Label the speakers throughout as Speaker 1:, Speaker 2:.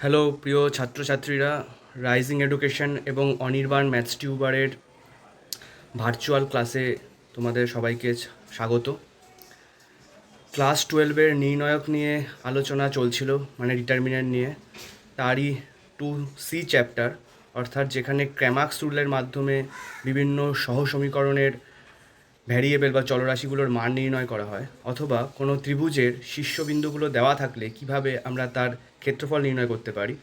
Speaker 1: Hello প্রিয় ছাত্রছাত্রীরা, rising education এবং অনির্বাণ ম্যাথস টিউবারের ভার্চুয়াল ক্লাসে তোমাদের সবাইকে স্বাগত। ক্লাস 12-এর নির্ণায়ক নিয়ে আলোচনা চলছিল, মানে ডিটারমিনেন্ট নিয়ে। তারই 2C চ্যাপ্টার, অর্থাৎ যেখানে ক্র্যামাক্স রুলের মাধ্যমে বিভিন্ন সহ সমীকরণের ভ্যারিয়েবল বা চলরাশিগুলোর মান নির্ণয় করা হয়, অথবা কোনো ত্রিভুজের শীর্ষবিন্দুগুলো দেওয়া থাকলে কিভাবে আমরা তার ক্ষেত্রফল নির্ণয় করতে পারি,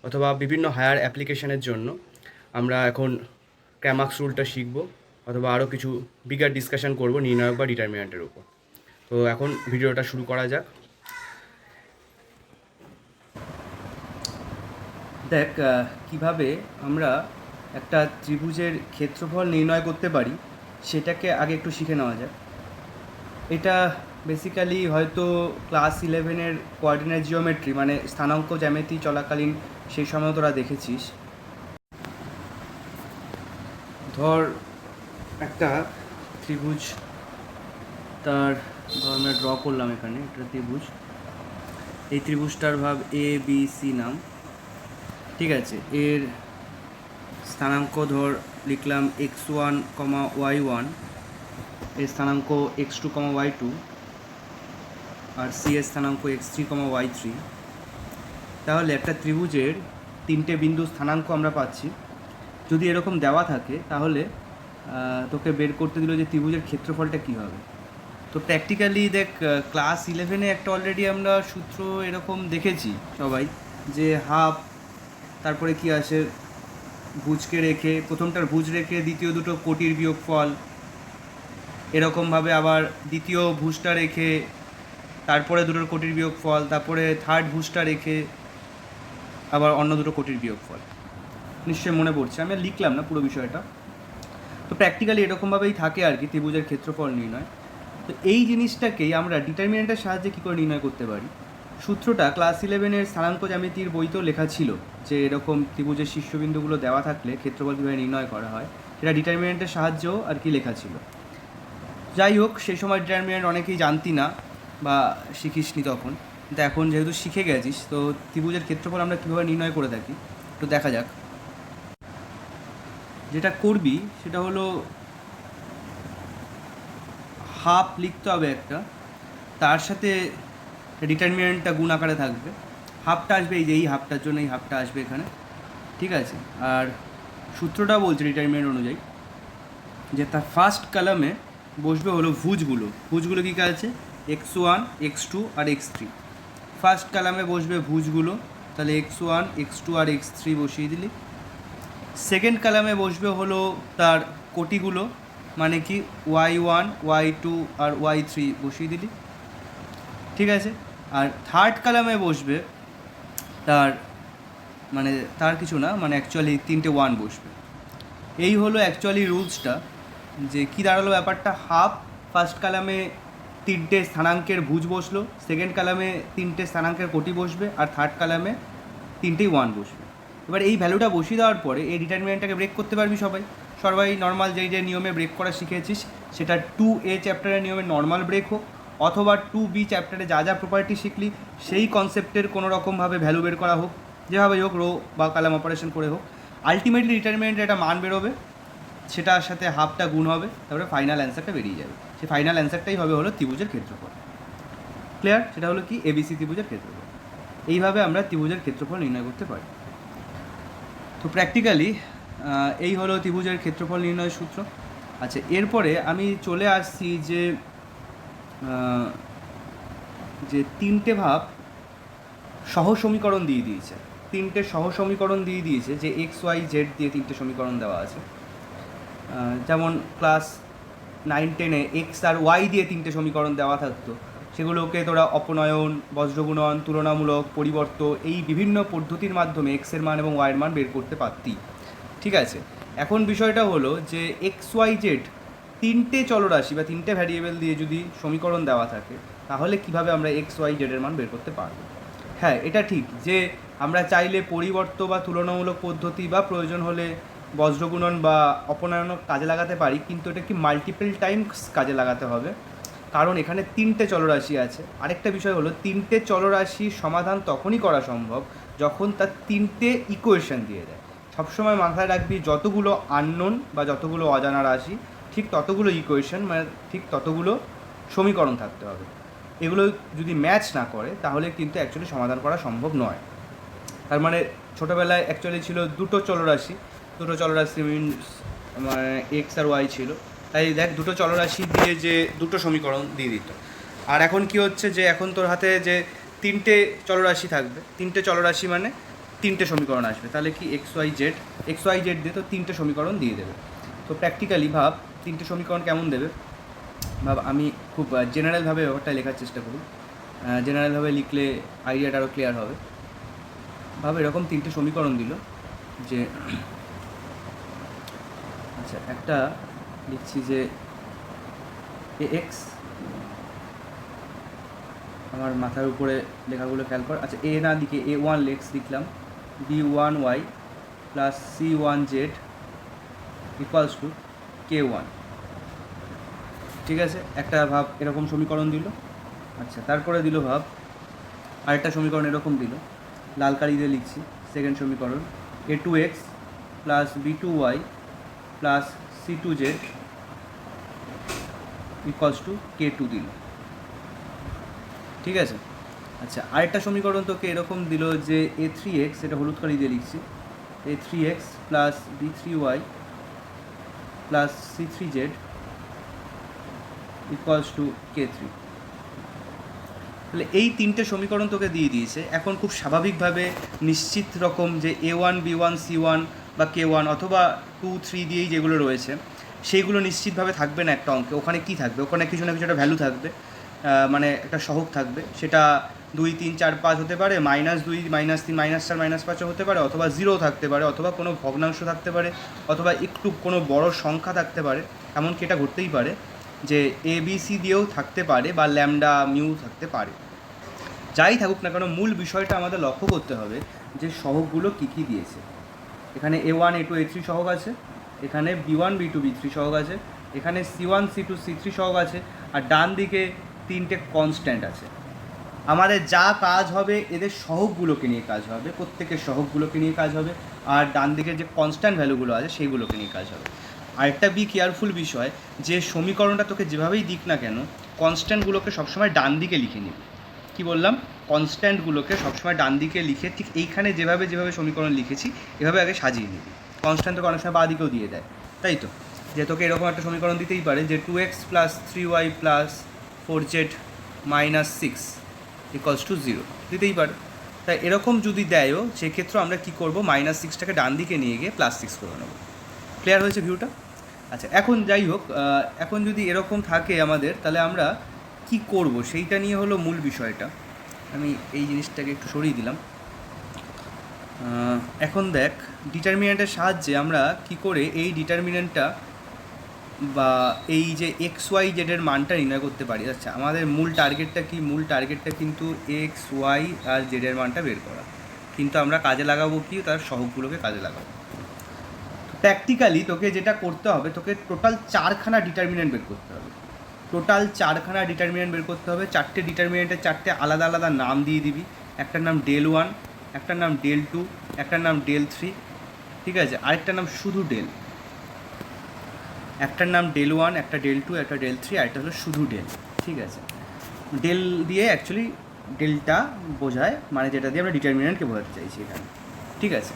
Speaker 1: অথবা বিভিন্ন হায়ার অ্যাপ্লিকেশনের জন্য আমরা এখন ক্র্যামাক্স রুলটা শিখব, অথবা আরও কিছু বিগার ডিসকাশন করব নির্ণায়ক বা ডিটারমিনেন্টের উপর। তো এখন ভিডিওটা শুরু করা যাক। দেখ কিভাবে আমরা একটা ত্রিভুজের ক্ষেত্রফল নির্ণয় করতে পারি সেটাকে আগে একটু শিখে নেওয়া যাক। এটা বেসিক্যালি হয়তো ক্লাস 11-এর কোঅর্ডিনেট জিওমেট্রি, মানে স্থানাঙ্ক জ্যামিতি চলাকালীন সেই সময় তোরা দেখেছিস। ধর একটা ত্রিভুজ, তার আমরা ড্র করলাম এখানে একটা ত্রিভুজ। এই ত্রিভুজটার ভাব ABC নাম, ঠিক আছে। এর স্থানাঙ্ক ধর লিখলাম x1, y1, এর স্থানাঙ্ক x2, y2, আর C এর স্থানাঙ্ক x3, y3। তাহলে একটা ত্রিভুজের তিনটে বিন্দু স্থানাঙ্ক আমরা পাচ্ছি। যদি এরকম দেওয়া থাকে তাহলে তোকে বের করতে দিল যে ত্রিভুজের ক্ষেত্রফলটা কী হবে। তো প্র্যাকটিক্যালি দেখ, ক্লাস 11-এ একটা অলরেডি আমরা সূত্র এরকম দেখেছি সবাই, যে হাফ, তারপরে কি আসে ভুজকে রেখে, প্রথমটার ভুজ রেখে দ্বিতীয় দুটো কোটির বিয়োগফল, এরকমভাবে আবার দ্বিতীয় ভুজটা রেখে তারপরে দুটোর কোটির বিয়োগফল, তারপরে থার্ড ভুজটা রেখে আবার অন্য দুটো কোটির বিয়োগফল। নিশ্চয়ই মনে পড়ছে, আমি লিখলাম না পুরো বিষয়টা। তো প্র্যাকটিক্যালি এরকমভাবেই থাকে আর কি ত্রিভুজের ক্ষেত্রফল নির্ণয়। তো এই জিনিসটাকেই আমরা ডিটারমিনেন্টের সাহায্যে কী করে নির্ণয় করতে পারি। সূত্রটা ক্লাস 11-এর স্থানাঙ্ক জ্যামিতির বইতেও লেখা ছিল, যে এরকম ত্রিভুজের শীর্ষবিন্দুগুলো দেওয়া থাকলে ক্ষেত্রফল কীভাবে নির্ণয় করা হয়, সেটা ডিটারমিনেন্টের সাহায্যেও আর কি লেখা ছিল। যাই হোক, সেই সময় ডিটারমিনেন্ট অনেকেই জানতি না বা শিখিসনি তখন, কিন্তু এখন যেহেতু শিখে গেছিস, তো ত্রিভুজের ক্ষেত্রফল আমরা কীভাবে নির্ণয় করে থাকি একটু দেখা যাক। যেটা করবি সেটা হলো হাফ লিখতে হবে একটা, তার সাথে ডিটারমিনেন্টটা গুণ আকারে থাকবে। হাফটা আসবে এই যে এই হাফটার জন্য, এই হাফটা আসবে এখানে, ঠিক আছে। আর সূত্রটা বলছে ডিটারমিনেন্ট অনুযায়ী যে তার ফার্স্ট কলামে বসবে হলো ভুজগুলো কী আছে, x1, x2 আর x3। ফার্স্ট কলামে বসবে ভুজগুলো, তাহলে x1, x2 আর x3 বসিয়ে দিলি। সেকেন্ড কলামে বসবে হলো তার কোটিগুলো, মানে কি y1, y2 আর y3 বসিয়ে দিলি, ঠিক আছে। আর থার্ড কলামে বসবে তার, মানে তার কিছু না, মানে অ্যাকচুয়ালি তিনটে 1 বসবে। এই হলো অ্যাকচুয়ালি রুলসটা, যে কী দাঁড়ালো ব্যাপারটা। হাফ ফার্স্ট কলামে তিনটে স্থানাঙ্কের ভুজ বসলো, সেকেন্ড কলামে তিনটে স্থানাঙ্কের কোটি বসবে, আর থার্ড কলামে তিনটেই 1 বসবে। এবার এই ভ্যালুটা বসিয়ে দেওয়ার পরে এই ডিটারমিনেন্টটাকে ব্রেক করতে পারবি সবাই নর্মাল যেই যে নিয়মে ব্রেক করা শিখেছিস, সেটা 2A চ্যাপ্টারের নিয়মে নর্মাল ব্রেক হোক, অথবা 2B চ্যাপ্টারে যা যা প্রপার্টি শিখলি সেই কনসেপ্টের কোনো রকমভাবে ভ্যালু বের করা হোক, যেভাবে হোক, রো বা কালাম অপারেশন করে হোক, আলটিমেটলি ডিটারমিনেন্টের একটা মান বেরোবে, সেটার সাথে হাফটা গুণ হবে, তারপরে ফাইনাল অ্যান্সারটা বেরিয়ে যাবে। সেই ফাইনাল অ্যান্সারটাই হবে হলো ত্রিভুজের ক্ষেত্রফল। ক্লিয়ার? সেটা হলো কি ABC ত্রিভুজের ক্ষেত্রফল। এইভাবে আমরা ত্রিভুজের ক্ষেত্রফল নির্ণয় করতে পারি। তো প্র্যাকটিক্যালি এই হলো ত্রিভুজের ক্ষেত্রফল নির্ণয়ের সূত্র। আচ্ছা, এরপরে আমি চলে আসছি যে তিনটে ভাব সহ সমীকরণ দিয়ে দিয়েছে, তিনটে সহ সমীকরণ দিয়ে দিয়েছে, যে XYZ দিয়ে তিনটে সমীকরণ দেওয়া আছে। যেমন ক্লাস 9-10-এ এক্স আর ওয়াই দিয়ে তিনটে সমীকরণ দেওয়া থাকতো, সেগুলোকে তোরা অপনয়ন, বজ্রগুণন, তুলনামূলক, পরিবর্ত, এই বিভিন্ন পদ্ধতির মাধ্যমে এক্সের মান এবং ওয়াইয়ের মান বের করতে পারতি, ঠিক আছে। এখন বিষয়টা হলো যে XYZ তিনটে চলরাশি বা তিনটে ভ্যারিয়েবল দিয়ে যদি সমীকরণ দেওয়া থাকে, তাহলে কিভাবে আমরা XYZ এর মান বের করতে পারবো। হ্যাঁ, এটা ঠিক যে আমরা চাইলে পরিবর্ত বা তুলনামূলক পদ্ধতি বা প্রয়োজন হলে বজ্রগুণন বা অপনয়ন কাজে লাগাতে পারি, কিন্তু এটা কি মাল্টিপল টাইমস কাজে লাগাতে হবে। কারণ এখানে 3টে চলরাশি আছে। আরেকটা বিষয় হলো 3টে চলরাশির সমাধান তখনই করা সম্ভব যখন তার 3টে ইকুয়েশন দিয়ে দেয়। সবসময় মাথায় রাখবি যতগুলো আননোন বা যতগুলো অজানা রাশি ঠিক ততগুলো ইকুয়েশন, মানে ঠিক ততগুলো সমীকরণ থাকতে হবে। এগুলো যদি ম্যাচ না করে তাহলে কিন্তু অ্যাকচুয়ালি সমাধান করা সম্ভব নয়। তার মানে ছোটোবেলায় অ্যাকচুয়ালি ছিল দুটো চলরাশি মিনস মানে এক্স আর ওয়াই ছিল, তাই দেখ দুটো চলরাশি দিয়ে যে দুটো সমীকরণ দিয়ে দিত। আর এখন কি হচ্ছে যে এখন তোর হাতে যে 3টে চলরাশি থাকবে, 3টে চলরাশি মানে 3টে সমীকরণ আসবে, তাহলে কি এক্স ওয়াই জেড দিয়ে তো 3টে সমীকরণ দিয়ে দেবে। তো প্র্যাকটিক্যালি ভাব 3টে সমীকরণ কেমন দেবে ভাব। আমি খুব জেনারেলভাবে ব্যাপারটা লেখার চেষ্টা করি, জেনারেলভাবে লিখলে আইডিয়াটা আরও ক্লিয়ার হবে। ভাব এরকম 3টে সমীকরণ দিল যে, আচ্ছা একটা লিখছি যে এ এক্স, আমার মাথার উপরে লেখাগুলো খেয়াল কর। আচ্ছা এ না লিখে A1 লিখলাম, B1y plus C1z equals to K1। ঠিক আছে, একটা ভাব এরকম সমীকরণ দিল। আচ্ছা তারপরে দিল ভাব আরেকটা সমীকরণ এরকম দিল, লাল কালি দিয়ে লিখছি সেকেন্ড সমীকরণ, A2x plus B2y plus C2z equals to K2 দিল। ঠিক আছে, আচ্ছা আরেকটা সমীকরণ তোকে এরকম দিল যে A3x, এটা হলুদ কালি দিয়ে লিখছি, A3x plus B3y plus C3z equals to K3। তাহলে এই 3টে সমীকরণ তোকে দিয়ে দিয়েছে। এখন খুব স্বাভাবিকভাবে নিশ্চিত রকম যে A1 B1 C1 বা K1 অথবা 2 3 দিয়েই যেগুলো রয়েছে সেইগুলো নিশ্চিতভাবে থাকবে না একটা অঙ্কে। ওখানে কি থাকবে, ওখানে কিছু না কিছু একটা ভ্যালু থাকবে, মানে একটা সহগ থাকবে, সেটা 2 3 4 5 হতে পারে, -2 -3 -4 -5 হতে পারে, অথবা 0 থাকতে পারে, অথবা কোনো ভগ্নাংশ থাকতে পারে, অথবা একটু কোনো বড় সংখ্যা থাকতে পারে। এমনকি এটা ঘটতেই পারে যে ABC দিয়েও থাকতে পারে বা ল্যামডা মিউ থাকতে পারে। যাই থাকুক না কেন মূল বিষয়টা আমাদের লক্ষ্য করতে হবে যে সহগগুলো কী কী দিয়েছে। এখানে A1 A2 A3 সহগ আছে, এখানে B1 B2 B3 সহগ আছে, এখানে C1 C2 C3 সহগ আছে, আর ডান দিকে 3টে কনস্ট্যান্ট আছে। আমাদের যা কাজ হবে এদের সহগগুলোকে নিয়ে কাজ হবে, প্রত্যেকের সহগগুলোকে নিয়ে কাজ হবে, আর ডান দিকের যে কনস্ট্যান্ট ভ্যালুগুলো আছে সেইগুলোকে নিয়ে কাজ হবে। আরেকটা কেয়ারফুল বিষয় যে সমীকরণটা তোকে যেভাবেই দিক না কেন কনস্ট্যান্টগুলোকে সবসময় ডান দিকে লিখে নিবি। কি বললাম, কনস্ট্যান্টগুলোকে সবসময় ডান দিকে লিখে ঠিক এইখানে যেভাবে সমীকরণ লিখেছি এভাবে আগে সাজিয়ে নিবি। কনস্ট্যান্ট তোকে অনেক সময় বাঁ দিকেও দিয়ে দেয়, তাই তো, যে তোকে এরকম একটা সমীকরণ দিতেই পারে যে 2x plus 3y plus 4z minus 6 equals to 0 দিতেই পারে। তাই এরকম যদি দেয়ও সেক্ষেত্রে আমরা কী করবো, -6টাকে ডান দিকে নিয়ে গিয়ে +6 করে নেবো। ক্লিয়ার হয়েছে ভিউটা? আচ্ছা এখন যাই হোক, এখন যদি এরকম থাকে আমাদের তাহলে আমরা কি করব সেইটা নিয়ে হলো মূল বিষয়টা। আমি এই জিনিসটাকে একটু সরিয়ে দিলাম। এখন দেখ ডিটারমিনেন্টের সাহায্যে আমরা কি করে এই ডিটারমিনেন্টটা বা এই যে এক্স ওয়াই জেডের মানটা নির্ণয় করতে পারি। আচ্ছা আমাদের মূল টার্গেটটা কি, মূল টার্গেটটা কিন্তু এক্স ওয়াই আর জেডের মানটা বের করা, কিন্তু আমরা কাজে লাগাবো কি, তার সহগগুলোকে কাজে লাগাবো। প্র্যাকটিক্যালি তোকে যেটা করতে হবে, তোকে টোটাল 4খানা ডিটারমিনেন্ট বের করতে হবে, টোটাল 4খানা ডিটারমিনেন্ট বের করতে হবে। 4টে ডিটারমিনেন্টের 4টে আলাদা আলাদা নাম দিয়ে দিবি। একটার নাম del 1, একটার নাম del 2, একটার নাম del 3, ঠিক আছে, আরেকটার নাম শুধু del। একটার নাম del 1, একটা del 2, একটা del 3, আরেকটা হলো শুধু del। ঠিক আছে, del দিয়ে অ্যাকচুয়ালি ডেলটা বোঝায়, মানে যেটা দিয়ে আমরা ডিটারমিনেন্টকে বোঝাতে চাইছি এখানে। ঠিক আছে,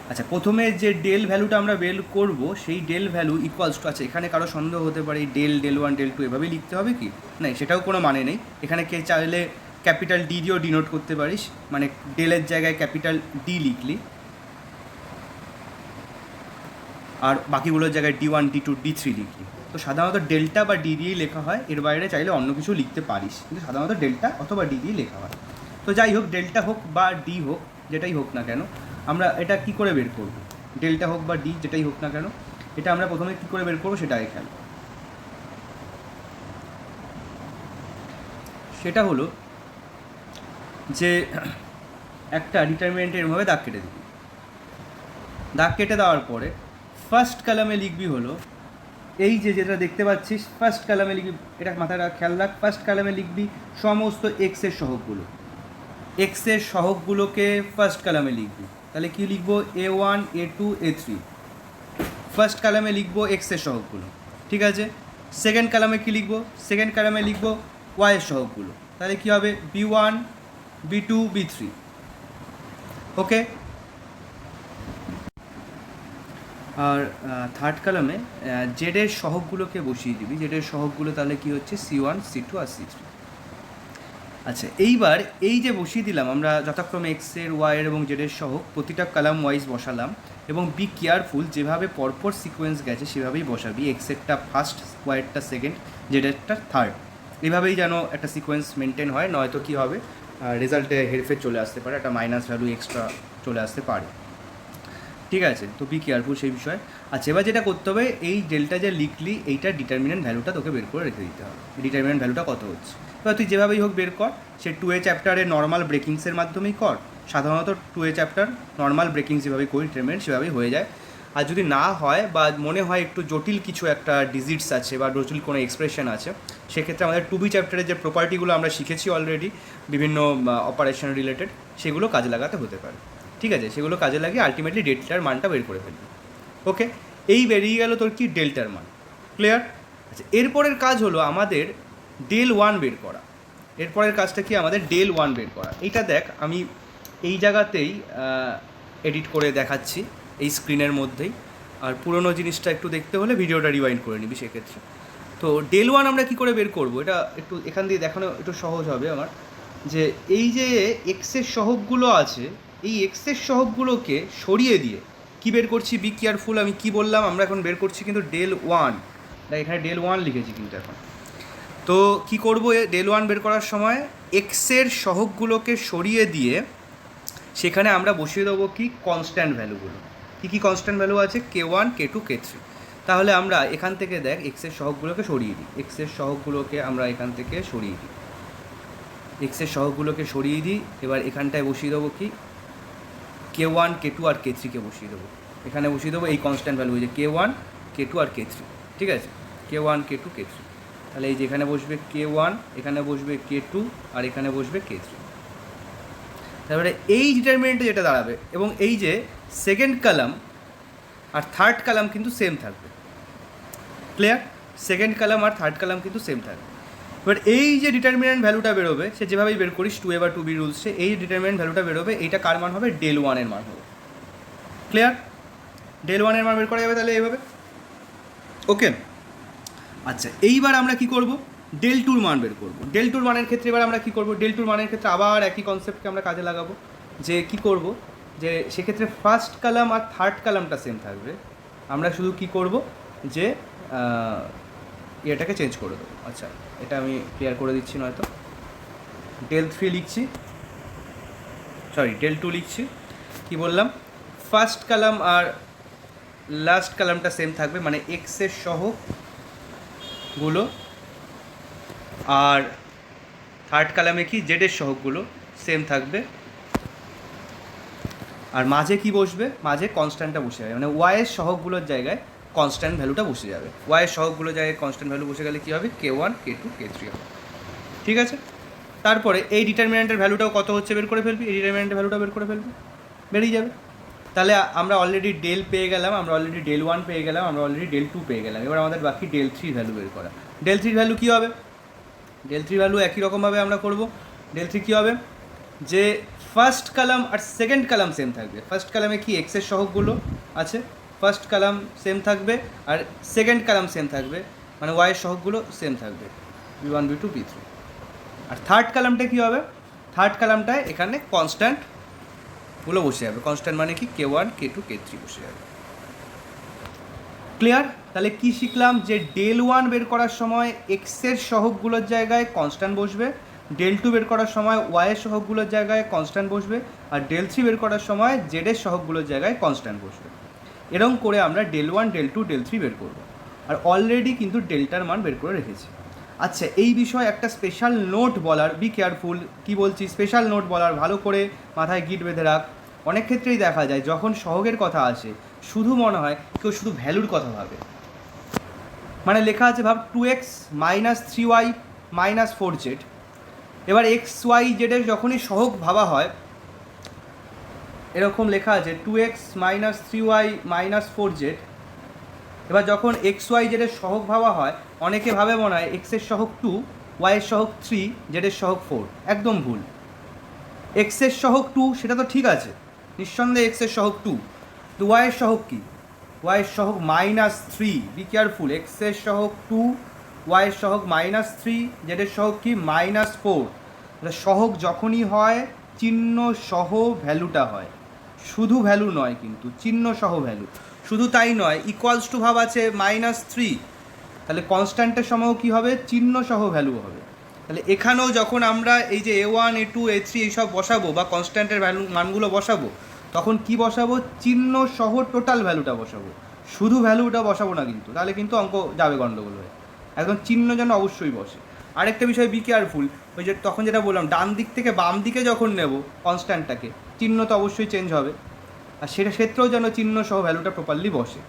Speaker 1: আচ্ছা প্রথমে যে ডেল ভ্যালুটা আমরা বের করব সেই ডেল ভ্যালু ইকুয়ালস টু, আচ্ছা এখানে কারো সন্দেহ হতে পারে এই del 1 del 2 এভাবেই লিখতে হবে কি, না সেটাও কোনো মানে নেই। এখানে কে চাইলে ক্যাপিটাল ডি দিয়েও ডিনোট করতে পারিস, মানে ডেলের জায়গায় ক্যাপিটাল ডি লিখলি আর বাকিগুলোর জায়গায় D1 D2 D3 লিখলি। তো সাধারণত ডেল্টা বা ডি দিয়েই লেখা হয়, এর বাইরে চাইলে অন্য কিছু লিখতে পারিস, কিন্তু সাধারণত ডেল্টা অথবা ডি দিয়ে লেখা হয়। তো যাই হোক, ডেল্টা হোক বা ডি হোক যেটাই হোক না কেন, আমরা এটা কি করে বের করব, ডেল্টা হোক বা ডি যেটাই হোক না কেন, এটা আমরা প্রথমে কী করে বের করবো সেটা আগে খেয়াল। সেটা হলো যে একটা ডিটারমিনেন্টে এরভাবে দাগ কেটে দিবি। দাগ কেটে দেওয়ার পরে ফার্স্ট কলামে লিখবি হলো এই যে যেটা দেখতে পাচ্ছিস ফার্স্ট কলামে লিখবি, এটা মাথায় খেয়াল রাখ, ফার্স্ট কলামে লিখবি সমস্ত এক্সের সহগগুলো, এক্সের সহগগুলোকে ফার্স্ট কলামে লিখবি। তাহলে কি লিখবো? A1 A2 A3 ফার্স্ট কলামে লিখবো এক্সের সহগগুলো, ঠিক আছে। সেকেন্ড কলামে কি লিখবো? সেকেন্ড কলামে লিখবো ওয়াইয়ের সহগগুলো। তাহলে কি হবে? B1 B2 B3। ওকে। আর থার্ড কলামে জেডের সহগগুলোকে বসিয়ে দিবি। জেডের সহগগুলো তাহলে কি হচ্ছে? C1 C2 আর C3। আচ্ছা, এইবার এই যে বসিয়ে দিলাম আমরা যথাক্রমে এক্সের, ওয়াইয়ের এবং জেডের সহগ, প্রতিটা কলাম ওয়াইজ বসালাম। এবং বি কেয়ারফুল, যেভাবে পরপর সিকোয়েন্স গেছে সেভাবেই বসাবি। এক্সেরটা ফার্স্ট, ওয়াইয়েরটা সেকেন্ড, জেডেরটা থার্ড, এভাবেই যেন একটা সিকোয়েন্স মেনটেন হয়, নয়তো কী হবে, রেজাল্টে হেরফের চলে আসতে পারে, একটা মাইনাস ভ্যালু এক্সট্রা চলে আসতে পারে, ঠিক আছে। তো বি কেয়ারফুল সেই বিষয়ে। আচ্ছা, এবার যেটা করতে হবে, এই ডেল্টা যে লিখলি এইটার ডিটারমিনেন্ট ভ্যালুটা তোকে বের করে রেখে দিতে হবে। ডিটারমিনেন্ট ভ্যালুটা কত হচ্ছে এবার তুই যেভাবেই হোক বের কর। সে 2A চ্যাপ্টারে নর্মাল ব্রেকিংসের মাধ্যমেই কর। সাধারণত 2A চ্যাপ্টার নর্মাল ব্রেকিং যেভাবে করি ডিটারমিনেন্ট সেভাবেই হয়ে যায়। আর যদি না হয় বা মনে হয় একটু জটিল কিছু একটা ডিজিটস আছে বা জটিল কোনো এক্সপ্রেশন আছে, সেক্ষেত্রে আমাদের 2B চ্যাপ্টারের যে প্রপার্টিগুলো আমরা শিখেছি অলরেডি বিভিন্ন অপারেশন রিলেটেড, সেগুলো কাজে লাগাতে হতে পারে, ঠিক আছে। সেগুলো কাজে লাগিয়ে আলটিমেটলি ডেল্টার মানটা বের করে ফেলবি। ওকে, এই বেরিয়ে গেল তোর কি ডেল্টার মান। ক্লিয়ার? আচ্ছা, এরপরের কাজ হলো আমাদের ডেল ওয়ান বের করা। এরপরের কাজটা কি? আমাদের ডেল ওয়ান বের করা। এইটা দেখ, আমি এই জায়গাতেই এডিট করে দেখাচ্ছি এই স্ক্রিনের মধ্যেই। আর পুরোনো জিনিসটা একটু দেখতে হলে ভিডিওটা রিওয়াইন্ড করে নিবি সেক্ষেত্রে। তো ডেল ওয়ান আমরা কী করে বের করবো, এটা একটু এখান দিয়ে দেখানো একটু সহজ হবে আমার। যে এই যে এক্সের সহগগুলো আছে, এই এক্সের সহগগুলোকে সরিয়ে দিয়ে কি বের করছি? বি কেয়ারফুল, আমি কি বললাম, আমরা এখন বের করছি কিন্তু ডেল ওয়ান। এখানে ডেল ওয়ান লিখেছি কিন্তু এখন। তো কি করব? ডেল ওয়ান বের করার সময় এক্সের সহগগুলোকে সরিয়ে দিয়ে সেখানে আমরা বসিয়ে দেবো কি? কনস্ট্যান্ট ভ্যালুগুলো। কী কনস্ট্যান্ট ভ্যালু আছে? K1 K2 K3। তাহলে আমরা এখান থেকে দেখ এক্সের সহগগুলোকে সরিয়ে দিই। এক্সের সহগগুলোকে আমরা এখান থেকে সরিয়ে দিই। এক্সের সহগগুলোকে সরিয়ে দিই। এবার এখানটায় বসিয়ে দেবো কি? K1 K2 আর K3কে বসিয়ে দেবো। এখানে বসিয়ে দেবো এই কনস্ট্যান্ট ভ্যালু, যে K1 K2 আর K3, ঠিক আছে। K1 K2 K3। তাহলে এই যে এখানে বসবে K1, এখানে বসবে K2 আর এখানে বসবে K3। তারপরে এই ডিটারমিনেন্টে যেটা দাঁড়াবে, এবং এই যে সেকেন্ড কলাম আর থার্ড কলাম কিন্তু সেম থাকবে। ক্লিয়ার? সেকেন্ড কলাম আর থার্ড কলাম কিন্তু সেম থাকবে। এবার এই যে ডিটারমিনেন্ট ভ্যালুটা বেরোবে, সে যেভাবেই বের করিস 2A বা 2B রুলসে, এই ডিটারমিনেন্ট ভ্যালুটা বেরোবে, এইটা কার মান হবে? ডেল ওয়ানের মান হবে। ক্লিয়ার? ডেল ওয়ানের মান বের করা যাবে তাহলে এইভাবে। ওকে, আচ্ছা, এইবার আমরা কি করব? ডেল টুর মান বের করব। ডেল টুর মানের ক্ষেত্রে এবার আমরা কী করব? ডেল টুর মানের ক্ষেত্রে আবার একই কনসেপ্টকে আমরা কাজে লাগাবো। যে কি করব, যে সেক্ষেত্রে ফার্স্ট কলাম আর থার্ড কলামটা সেম থাকবে। আমরা শুধু কি করব, যে এটাকে চেঞ্জ করে দেবো। আচ্ছা, এটা আমি ক্লিয়ার করে দিচ্ছি, নয়তো ডেল 3 লিখছি, সরি ডেল 2 লিখছি। কি বললাম? ফার্স্ট কলাম আর লাস্ট কলামটা সেম থাকবে, মানে এক্সের সহগগুলো, আর থার্ড কলামে কি? জেডের সহগগুলো সেম থাকবে। আর মাঝে কি বসবে? মাঝে কনস্ট্যান্টটা বসে যাবে, মানে ওয়াইয়ের সহগগুলোর জায়গায় কনস্ট্যান্ট ভ্যালুটা বসে যাবে। ওয়াইয়ের সহগগুলোর জায়গায় কনস্ট্যান্ট ভ্যালু বসে গেলে কী হবে? K1 K2 K3 হবে, ঠিক আছে। তারপরে এই ডিটারমিনেন্টের ভ্যালুটাও কত হচ্ছে বের করে ফেলবি। এই ডিটারমিনেন্টের ভ্যালুটা বের করে ফেলবি, বেরিয়ে যাবে। তাহলে আমরা অলরেডি ডেল পেয়ে গেলাম, আমরা অলরেডি ডেল 1 পেয়ে গেলাম, আমরা অলরেডি ডেল 2 পেয়ে গেলাম। এবার আমাদের বাকি ডেল 3 ভ্যালু বের করা। ডেল 3 ভ্যালু কী হবে? ডেল 3 ভ্যালু একই রকমভাবে আমরা করব। ডেল 3 কী হবে? যে ফার্স্ট কলাম আর সেকেন্ড কলাম সেম থাকবে। ফার্স্ট কলামে কি? এক্সের সহগগুলো আছে, ফার্স্ট কলাম সেম থাকবে, আর সেকেন্ড কলাম সেম থাকবে, মানে ওয়াইয়ের সহগগুলো সেম থাকবে, B1 B2 B3। আর থার্ড কলামটা কী হবে? থার্ড কলামটায় এখানে কনস্ট্যান্টগুলো বসে যাবে। কনস্ট্যান্ট মানে কি? K1 K2 K3 বসে যাবে। ক্লিয়ার? তাহলে কি শিখলাম? যে ডেল 1 বের করার সময় এক্সের সহগগুলোর জায়গায় কনস্ট্যান্ট বসবে, ডেল 2 বের করার সময় ওয়াইয়ের সহগগুলোর জায়গায় কনস্ট্যান্ট বসবে, আর ডেল 3 বের করার সময় জেডের সহগগুলোর জায়গায় কনস্ট্যান্ট বসবে। এরকম করে আমরা ডেল 1 ডেল 2 ডেল 3 বের করব। আর অলরেডি কিন্তু ডেল্টার মান বের করে রেখেছি। আচ্ছা, এই বিষয়ে একটা স্পেশাল নোট বলার, বি কেয়ারফুল, কি বলছি, স্পেশাল নোট বলার, ভালো করে মাথায় গিট বেঁধে রাখ। অনেক ক্ষেত্রেই দেখা যায় যখন সহগের কথা আসে শুধু মনে হয় কেউ শুধু ভ্যালুর কথা ভাবে। মানে লেখা আছে ভাব 2x minus 3y minus 4z। এবার এক্স ওয়াই জেডের যখনই সহগ ভাবা হয়, এরকম লেখা আছে 2x minus 3y minus 4z। এবার যখন এক্স ওয়াই জেডের সহগ ভাবা হয়, অনেকে ভাবে মনে হয় এক্সের সহগ 2, ওয়াইয়ের সহগ 3, জেডের সহগ 4। একদম ভুল। এক্সের সহগ 2 সেটা তো ঠিক আছে, নিঃসন্দেহে এক্সের সহগ 2, তো ওয়াইয়ের সহগ কী? ওয়াইয়ের সহগ মাইনাস 3। বি কেয়ারফুল, এক্সের সহগ 2, ওয়াইয়ের সহগ মাইনাস 3, জেডের সহগ কি মাইনাস 4। সহগ যখনই হয় চিহ্ন সহ ভ্যালুটা হয়, শুধু ভ্যালু নয় কিন্তু চিহ্ন সহ ভ্যালু। শুধু তাই নয়, ইকুয়ালস টু ভাব আছে মাইনাস 3, তাহলে কনস্ট্যান্টের সময়ও কী হবে? চিহ্ন সহ ভ্যালু হবে। তাহলে এখানেও যখন আমরা এই যে A1 A2 A3 এইসব বসাবো বা কনস্ট্যান্টের ভ্যালু মানগুলো বসাবো, তখন কি বসাবো? চিহ্ন সহ টোটাল ভ্যালুটা বসাবো, শুধু ভ্যালুটা বসাবো না কিন্তু, তাহলে কিন্তু অঙ্ক যাবে গণ্ডগোল হয়ে। একদম চিহ্ন যেন অবশ্যই বসে। আরেকটা বিষয়, বি কেয়ারফুল, ওই যে তখন যেটা বললাম ডান দিক থেকে বাম দিকে যখন নেব কনস্ট্যান্টটাকে, চিহ্ন তো অবশ্যই চেঞ্জ হবে, আর সেটা ক্ষেত্রেও যেন চিহ্ন সহ ভ্যালুটা প্রপারলি বসে।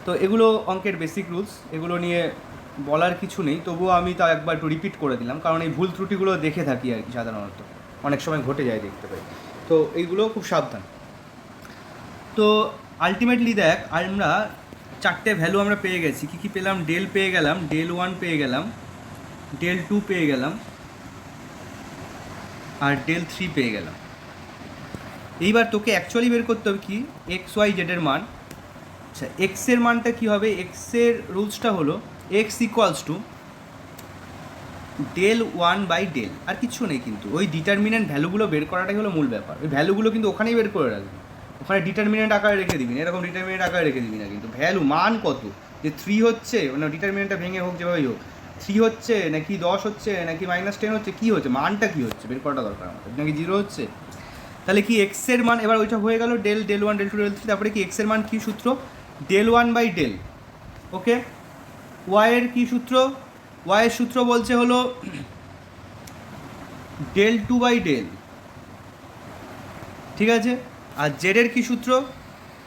Speaker 1: তো এগুলো অঙ্কের বেসিক রুলস, এগুলো নিয়ে বলার কিছু নেই, তবুও আমি তা একবার একটু রিপিট করে দিলাম, কারণ এই ভুল ত্রুটিগুলো দেখে থাকি আর কি, সাধারণত অনেক সময় ঘটে যায়, দেখতে পাই। তো এইগুলো খুব সাবধান। তো আলটিমেটলি দেখ, আমরা 4টে ভ্যালু আমরা পেয়ে গেছি। কী কী পেলাম? ডেল পেয়ে গেলাম, del 1 পেয়ে গেলাম, del 2 পেয়ে গেলাম, আর del 3 পেয়ে গেলাম। এইবার তোকে অ্যাকচুয়ালি বের করতে হবে কি এক্স ওয়াই জেডের মান। আচ্ছা, এক্সের মানটা কী হবে? এক্সের রুলসটা হলো x equals to del 1 by del, আর কিছু নেই কিন্তু। ওই ডিটারমিনেন্ট ভ্যালুগুলো বের করাটাই হলো মূল ব্যাপার। ওই ভ্যালুগুলো কিন্তু ওখানেই বের করে রাখবি, ওখানে ডিটারমিনেন্ট আকারে রেখে দিবি না, এরকম ডিটারমিনেন্ট আকারে রেখে দিবি না কিন্তু। ভ্যালু মান কত, যে 3 হচ্ছে, মানে ডিটারমিনেন্টটা ভেঙে হোক যেভাবেই হোক, 3 হচ্ছে নাকি 10 হচ্ছে নাকি -10 হচ্ছে, কী হচ্ছে, মানটা কী হচ্ছে বের করাটা দরকার আমাদের, নাকি 0 হচ্ছে। তাহলে কি এক্সের মান, এবার ওইটা হয়ে গেল del 1 del 2 del 3, তারপরে কি এক্সের মান কী সূত্র? del 1 by del। ওকে, ওয়াইয়ের কী সূত্র? ওয়াইয়ের সূত্র বলছে হলো del 2 বাই del, ঠিক আছে। আর জেডের কী সূত্র?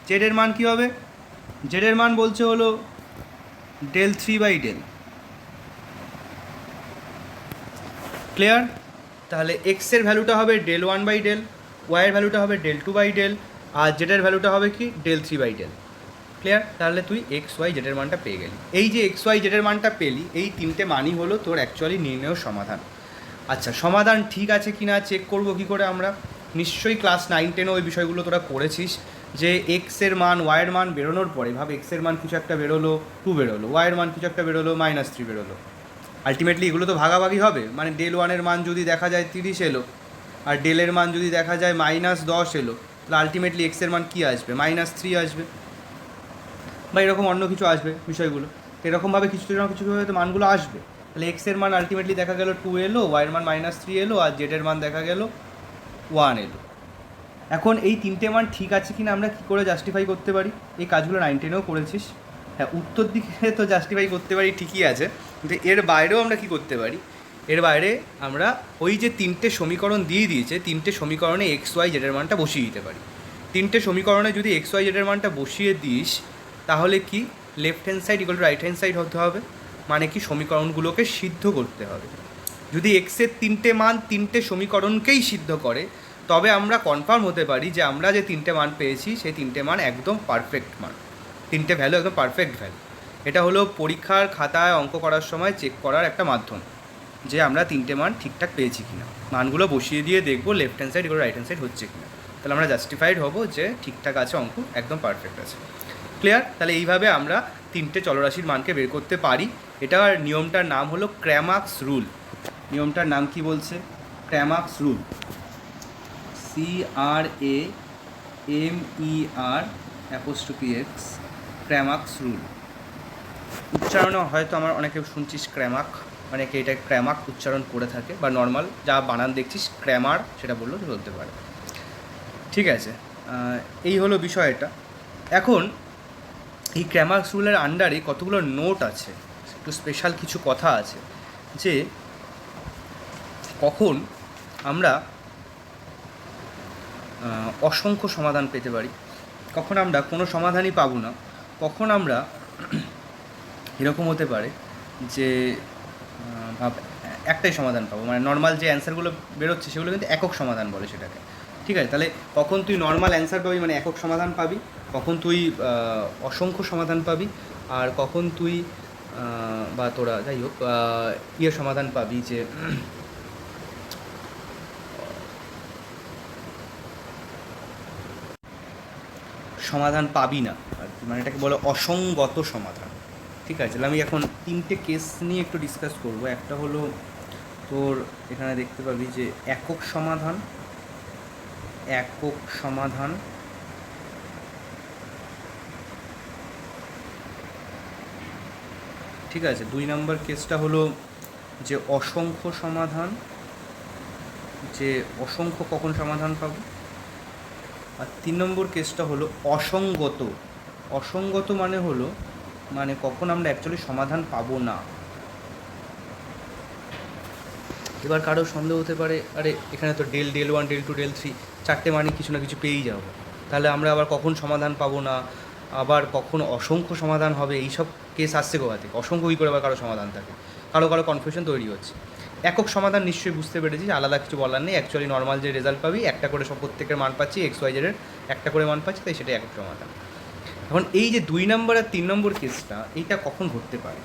Speaker 1: জেডের মান কী হবে? জেডের মান বলছে হলো del 3 বাই del। ক্লিয়ার? তাহলে এক্সের ভ্যালুটা হবে del 1 বাই del, ওয়াইয়ের ভ্যালুটা হবে del 2 বাই del, আর জেডের ভ্যালুটা হবে কি del 3 বাই del। ক্লিয়ার? তাহলে তুই এক্স ওয়াই জেডের মানটা পেয়ে গেলি। এই যে এক্স ওয়াই জেডের মানটা পেলি, এই 3টে মানই হলো তোর অ্যাকচুয়ালি নির্ণয় সমাধান। আচ্ছা, সমাধান ঠিক আছে কি না চেক করবো কী করে আমরা? নিশ্চয়ই ক্লাস 9-10 ওই বিষয়গুলো তোরা করেছিস, যে এক্সের মান ওয়াইয়ের মান বেরোনোর পরে, ভাব এক্সের মান কিছু একটা বেরোলো 2 বেরোলো, ওয়াইয়ের মান কিছু একটা বেরোলো -3 বেরোলো, আলটিমেটলি এগুলো তো ভাগাভাগি হবে। মানে del 1-এর মান যদি দেখা যায় 30 এলো, আর ডেলের মান যদি দেখা যায় -10 এলো, তাহলে আলটিমেটলি এক্সের মান কী আসবে? -3 আসবে, বা এরকম অন্য কিছু আসবে বিষয়গুলো। এরকমভাবে কিছু না কিছুভাবে তো মানগুলো আসবে। তাহলে এক্সের মান আলটিমেটলি দেখা গেল 2 এলো, ওয়াইয়ের মান -3 এলো, আর জেডের মান দেখা গেল 1 এলো। এখন এই 3টে মান ঠিক আছে কি না আমরা কী করে জাস্টিফাই করতে পারি? এই কাজগুলো 9-10-এও করেছিস। হ্যাঁ, উত্তর দিকে তো জাস্টিফাই করতে পারি ঠিকই আছে, কিন্তু এর বাইরেও আমরা কী করতে পারি? এর বাইরে আমরা ওই যে 3টে সমীকরণ দিয়ে দিয়েছে, 3টে সমীকরণে এক্স ওয়াই জেডের মানটা বসিয়ে দিতে পারি। 3টে সমীকরণে যদি এক্স ওয়াই জেডের মানটা বসিয়ে দিস, তাহলে কি left hand side equal to right hand side হতে হবে, মানে কি সমীকরণগুলোকে সিদ্ধ করতে হবে। যদি এক্সের 3টে মান 3টে সমীকরণকেই সিদ্ধ করে, তবে আমরা কনফার্ম হতে পারি যে আমরা যে 3টে মান পেয়েছি সেই 3টে মান একদম পারফেক্ট মান, 3টে ভ্যালু একদম পারফেক্ট ভ্যালু। এটা হলো পরীক্ষার খাতায় অঙ্ক করার সময় চেক করার একটা মাধ্যম, যে আমরা 3টে মান ঠিকঠাক পেয়েছি কিনা। মানগুলো বসিয়ে দিয়ে দেখবো left hand side equal right hand side হচ্ছে কিনা, তাহলে আমরা জাস্টিফাইড হব যে ঠিকঠাক আছে, অঙ্ক একদম পারফেক্ট আছে। ক্লিয়ার? তাহলে এইভাবে আমরা 3টে চলরাশির মানকে বের করতে পারি। এটার নিয়মটার নাম হলো ক্র্যামার্কস রুল। নিয়মটার নাম কি বলছে? ক্র্যামার্কস রুল, CRAMER', ক্র্যামার্কস রুল। উচ্চারণও হয়তো আমার অনেকে শুনছিস ক্র্যামাক, অনেকে এটা ক্র্যামাক উচ্চারণ করে থাকে, বা নর্মাল যা বানান দেখছিস ক্র্যামার সেটা বললেও বলতে পারে। ঠিক আছে, এই হলো বিষয়টা। এখন এই ক্র্যামার্কস রুলের আন্ডারে কতগুলো নোট আছে, একটু স্পেশাল কিছু কথা আছে, যে কখন আমরা অসংখ্য সমাধান পেতে পারি, কখন আমরা কোনো সমাধানই পাবো না, কখন আমরা এরকম হতে পারে যে ভাব একটাই সমাধান পাবো, মানে নর্মাল যে অ্যান্সারগুলো বেরোচ্ছে সেগুলো কিন্তু একক সমাধান বলে সেটাকে। ঠিক আছে, তাহলে কখন তুই নর্মাল অ্যান্সার পাবি মানে একক সমাধান পাবি, কখন তুই অসংখ্য সমাধান পাবি, আর কখন তুই বা তোরা যাই হোক সমাধান পাবি যে সমাধান পাবি না আর কি, মানে এটাকে বলে অসঙ্গত সমাধান। ঠিক আছে, তাহলে আমি এখন 3টে কেস নিয়ে একটু ডিসকাস করব। একটা হলো তোর এখানে দেখতে পাবি যে একক সমাধান, একক সমাধান, ঠিক আছে। 2 নম্বর কেসটা হলো যে অসংখ্য সমাধান, যে অসংখ্য কখন সমাধান পাবো। আর 3 নম্বর কেসটা হলো অসঙ্গত। অসঙ্গত মানে হলো মানে কখন আমরা অ্যাকচুয়ালি সমাধান পাবো না। এবার কারো সন্দেহ হতে পারে, আরে এখানে তো ডেল 1, ডেল 2, ডেল 3 চারটে মানে কিছু না কিছু পেয়েই যাবো, তাহলে আমরা আবার কখন সমাধান পাবো না, আবার কখন অসংখ্য সমাধান হবে, এইসব কেস আসছে কোথা থেকে? অসংখ্য কী করে আবার কারো সমাধান থাকে, কারো কারো কনফিউশন তৈরি হচ্ছে। একক সমাধান নিশ্চয়ই বুঝতে পেরেছি, আলাদা কিছু বলার নেই। অ্যাকচুয়ালি নর্মাল যে রেজাল্ট পাবি একটা করে সব প্রত্যেকের মান পাচ্ছি, এক্স ওয়াই জেডের একটা করে মান পাচ্ছি, তাই সেটাই একক সমাধান। এখন এই যে 2 নম্বর আর 3 নম্বর কেসটা, এইটা কখন ঘটতে পারে?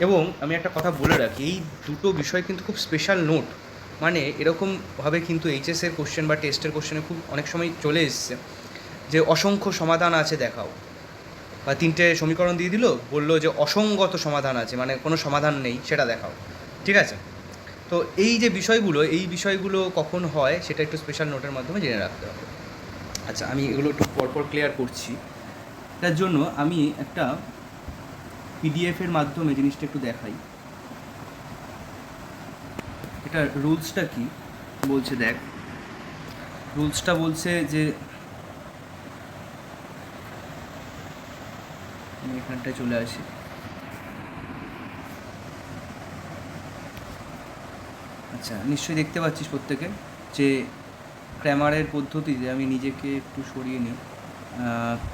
Speaker 1: এবং আমি একটা কথা বলে রাখি, এই দুটো বিষয় কিন্তু খুব স্পেশাল নোট, মানে এরকমভাবে কিন্তু এইচএসের কোশ্চেন বা টেস্টের কোশ্চেনে খুব অনেক সময় চলে এসছে যে অসংখ্য সমাধান আছে দেখাও, বা 3টে সমীকরণ দিয়ে দিল, বললো যে অসঙ্গত সমাধান আছে, মানে কোনো সমাধান নেই সেটা দেখাও। ঠিক আছে, তো এই যে বিষয়গুলো, এই বিষয়গুলো কখন হয় সেটা একটু স্পেশাল নোটের মাধ্যমে জেনে রাখতে হবে। আচ্ছা, আমি এগুলো একটু পরপর ক্লিয়ার করছি। তার জন্য আমি একটা পিডিএফের মাধ্যমে জিনিসটা একটু দেখাই। এটা রুলসটা কি বলছে দেখ। রুলসটা বলছে যে আমি এখানটায় চলে আসি। আচ্ছা, নিশ্চয়ই দেখতে পাচ্ছিস প্রত্যেকে যে ক্র্যামারের পদ্ধতিতে, আমি নিজেকে একটু সরিয়ে নিই,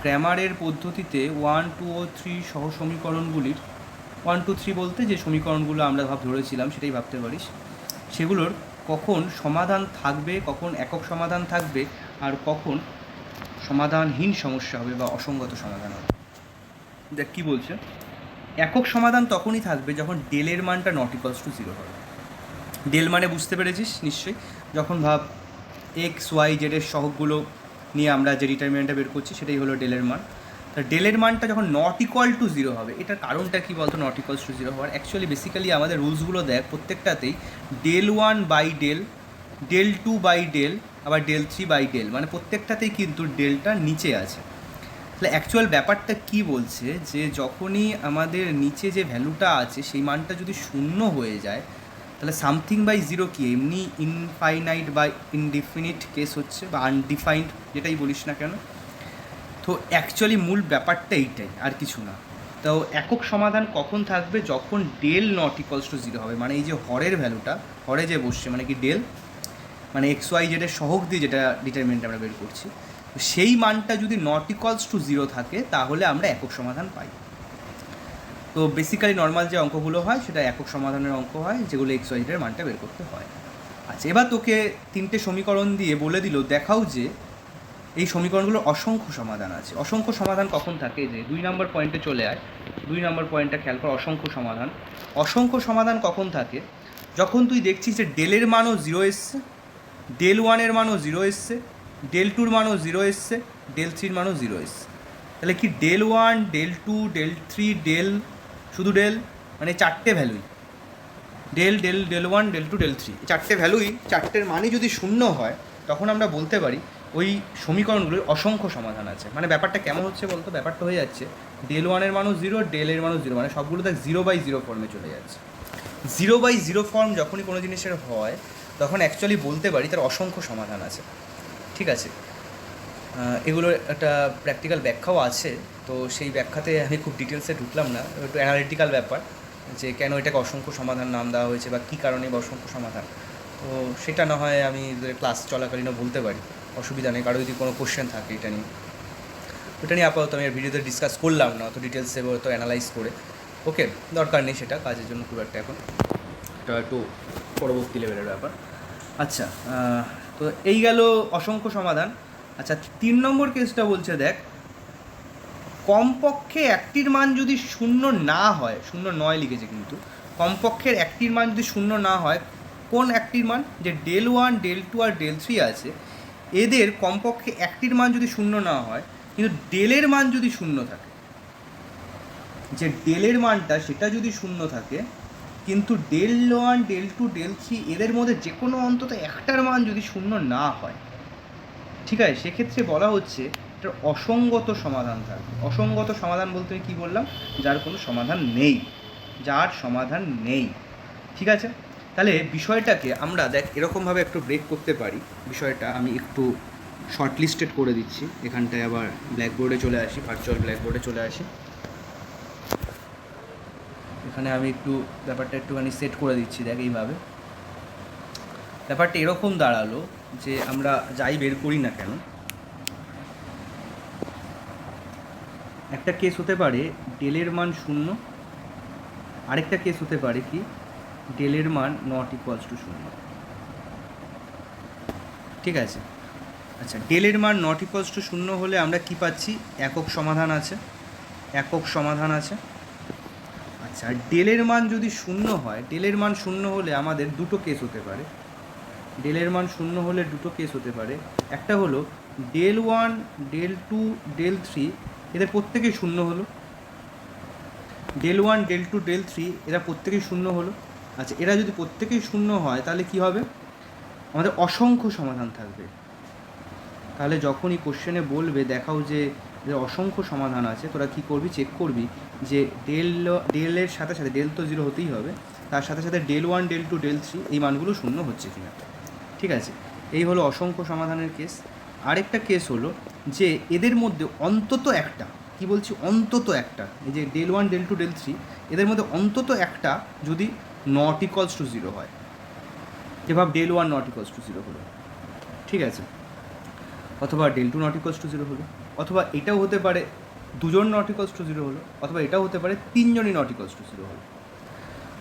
Speaker 1: ক্র্যামারের পদ্ধতিতে 1, 2 ও 3 সহ সমীকরণগুলির 1, 2, 3 বলতে যে সমীকরণগুলো আমরা ধরেছিলাম সেটাই ভাবতে পারিস, সেগুলোর কখন সমাধান থাকবে, কখন একক সমাধান থাকবে, আর কখন সমাধানহীন সমস্যা হবে বা অসঙ্গত সমাধান হবে। দেখ কী বলছে, একক সমাধান তখনই থাকবে যখন ডেলের মানটা নট ইকুয়ালস টু 0 হবে। ডেল মানে বুঝতে পেরেছিস নিশ্চয়ই, যখন ভাব এক্স ওয়াই জেডের সহগগুলো নিয়ে আমরা যে ডিটারমিনেন্টটা বের করছি সেটাই হলো ডেলের মান। তা ডেলের মানটা যখন নট ইকুয়াল টু 0 হবে, এটার কারণটা কী বলতো নট ইকুয়ালস টু 0 হওয়ার? অ্যাকচুয়ালি বেসিক্যালি আমাদের রুলসগুলো দেখ প্রত্যেকটাতেই del 1 by del, del 2 by del, আবার ডেল 3 বাই ডেল, মানে প্রত্যেকটাতেই কিন্তু ডেলটা নিচে আছে। তাহলে অ্যাকচুয়াল ব্যাপারটা কী বলছে যে যখনই আমাদের নিচে যে ভ্যালুটা আছে সেই মানটা যদি 0 হয়ে যায়, তাহলে সামথিং বাই 0 কি এমনি ইনফাইনাইট বা ইনডিফিনিট কেস হচ্ছে, বা আনডিফাইন্ড যেটাই বলিস না কেন। তো অ্যাকচুয়ালি মূল ব্যাপারটা এইটাই, আর কিছু না। তো একক সমাধান কখন থাকবে? যখন ডেল নট ইকুয়ালস টু 0 হবে, মানে এই যে হরের ভ্যালুটা, হরে যে বসছে মানে কি ডেল, মানে এক্স ওয়াই জেডের সহগ দিয়ে যেটা ডিটারমিনেন্ট আমরা বের করছি, সেই মানটা যদি নট ইকুয়ালস টু 0 থাকে তাহলে আমরা একক সমাধান পাই। তো বেসিক্যালি নর্মাল যে অঙ্কগুলো হয় সেটা একক সমাধানের অঙ্ক হয়, যেগুলো এক্স ওয়াই জেডের মানটা বের করতে হয়। আচ্ছা, এবার তোকে 3টে সমীকরণ দিয়ে বলে দিল দেখাও যে এই সমীকরণগুলোর অসংখ্য সমাধান আছে। অসংখ্য সমাধান কখন থাকে? যে 2 নম্বর পয়েন্টে চলে আয়, 2 নম্বর পয়েন্টটা খেয়াল কর। অসংখ্য সমাধান, অসংখ্য সমাধান কখন থাকে? যখন তুই দেখছিস যে ডেলের মানও 0 এসছে, ডেল 1-এর মানও 0 এসছে, ডেল 2-র মানও 0 এসছে, ডেল 3-র মানও 0 এসছে। তাহলে কি ডেল 1, ডেল 2, ডেল 3, ডেল, শুধু ডেল, মানে চারটে ভ্যালুই del, del, del 1, del 2, del 3, চারটে ভ্যালুই, চারটের মানই যদি 0 হয় তখন আমরা বলতে পারি ওই সমীকরণগুলোর অসংখ্য সমাধান আছে। মানে ব্যাপারটা কেমন হচ্ছে বলতো? ব্যাপারটা হয়ে যাচ্ছে ডেল 1-এর মানও 0, ডেলের মানও 0, মানে সবগুলো দেখ 0/0 ফর্মে চলে যাচ্ছে। 0/0 ফর্ম যখনই কোনো জিনিসের হয় তখন অ্যাকচুয়ালি বলতে পারি তার অসংখ্য সমাধান আছে। ঠিক আছে, এগুলোর একটা প্র্যাকটিক্যাল ব্যাখ্যাও আছে, তো সেই ব্যাখ্যাতে আমি খুব ডিটেলসে ঢুকলাম না, একটু অ্যানালিটিক্যাল ব্যাপার যে কেন এটাকে অসংখ্য সমাধান নাম দেওয়া হয়েছে বা কী কারণে বা অসংখ্য সমাধান। তো সেটা না হয় আমি ক্লাস চলাকালীনও বলতে পারি, অসুবিধা নেই। কারো যদি কোনো কোশ্চেন থাকে এটা নিয়ে আপাতত আমি ভিডিওতে ডিসকাস করলাম না অত ডিটেলসে, তো অ্যানালাইজ করে। ওকে, দরকার নেই সেটা কাজের জন্য খুব একটা এখন, এটা একটু পরবর্তী লেভেলের ব্যাপার। আচ্ছা, তো এই গেল অসংখ্য সমাধান। আচ্ছা, 3 নম্বর কেসটা বলছে দেখ, কমপক্ষে একটির মান যদি শূন্য না হয়, শূন্য নয় লিখেছে কিন্তু, কমপক্ষের একটির মান যদি শূন্য না হয়, কোন একটির মান, যে del1 del2 আর del3 আছে, এদের কমপক্ষে একটির মান যদি শূন্য না হয় কিন্তু ডেলের মান যদি শূন্য থাকে, যে ডেলের মানটা সেটা যদি শূন্য থাকে কিন্তু del1 del2 del3 এদের মধ্যে যে কোনো অন্তত একটার মান যদি শূন্য না হয়, ঠিক আছে, সেক্ষেত্রে বলা হচ্ছে এটার অসঙ্গত সমাধান থাকবে। অসঙ্গত সমাধান বলতে আমি কী বললাম, যার কোনো সমাধান নেই, যার সমাধান নেই। ঠিক আছে, তাহলে বিষয়টাকে আমরা দেখ এরকমভাবে একটু ব্রেক করতে পারি। বিষয়টা আমি একটু শর্ট লিস্টেড করে দিচ্ছি, এখানটায় আবার ব্ল্যাকবোর্ডে চলে আসি, ভার্চুয়াল ব্ল্যাকবোর্ডে চলে আসি। এখানে আমি একটু ব্যাপারটা একটুখানি সেট করে দিচ্ছি। দেখ এইভাবে ব্যাপারটা এরকম দাঁড়ালো যে আমরা যাই বের করি না কেন, একটা কেস হতে পারে ডেলের মান শূন্য, আরেকটা কেস হতে পারে কি ডেলের মান নট ইকুয়ালস টু শূন্য। ঠিক আছে, আচ্ছা, ডেলের মান নট ইকুয়ালস টু শূন্য হলে আমরা কি পাচ্ছি, একক সমাধান আছে, একক সমাধান আছে। আচ্ছা, ডেলের মান যদি শূন্য হয়, ডেলের মান শূন্য হলে আমাদের দুটো কেস হতে পারে, ডেলের মান শূন্য হলে দুটো কেস হতে পারে। একটা হলো del1 del2 del3 এদের প্রত্যেকেই শূন্য হলো, del1 del2 del3 এরা প্রত্যেকেই শূন্য হলো। আচ্ছা, এরা যদি প্রত্যেকেই শূন্য হয় তাহলে কি হবে, আমাদের অসংখ্য সমাধান থাকবে। তাহলে যখনই কোশ্চেনে বলবে দেখাও যে অসংখ্য সমাধান আছে, তোরা কী করবি, চেক করবি যে ডেলের সাথে সাথে, ডেল তো জিরো হতেই হবে, তার সাথে সাথে del1 del2 del3 এই মানগুলো শূন্য হচ্ছে কিনা। ঠিক আছে, এই হলো অসংখ্য সমাধানের কেস। আরেকটা কেস হলো যে এদের মধ্যে অন্তত একটা, কি বলছি, অন্তত একটা, এই যে del1 del2 del3 এদের মধ্যে অন্তত একটা যদি নট ইকুয়ালস টু জিরো হয়, যে ভাব del1 not equals to zero হলো, ঠিক আছে, অথবা del2 not equals to zero হলো, অথবা এটাও হতে পারে দুজন নট ইকুয়ালস টু জিরো হলো, অথবা এটাও হতে পারে তিনজনই নট ইকুয়ালস টু জিরো হলো।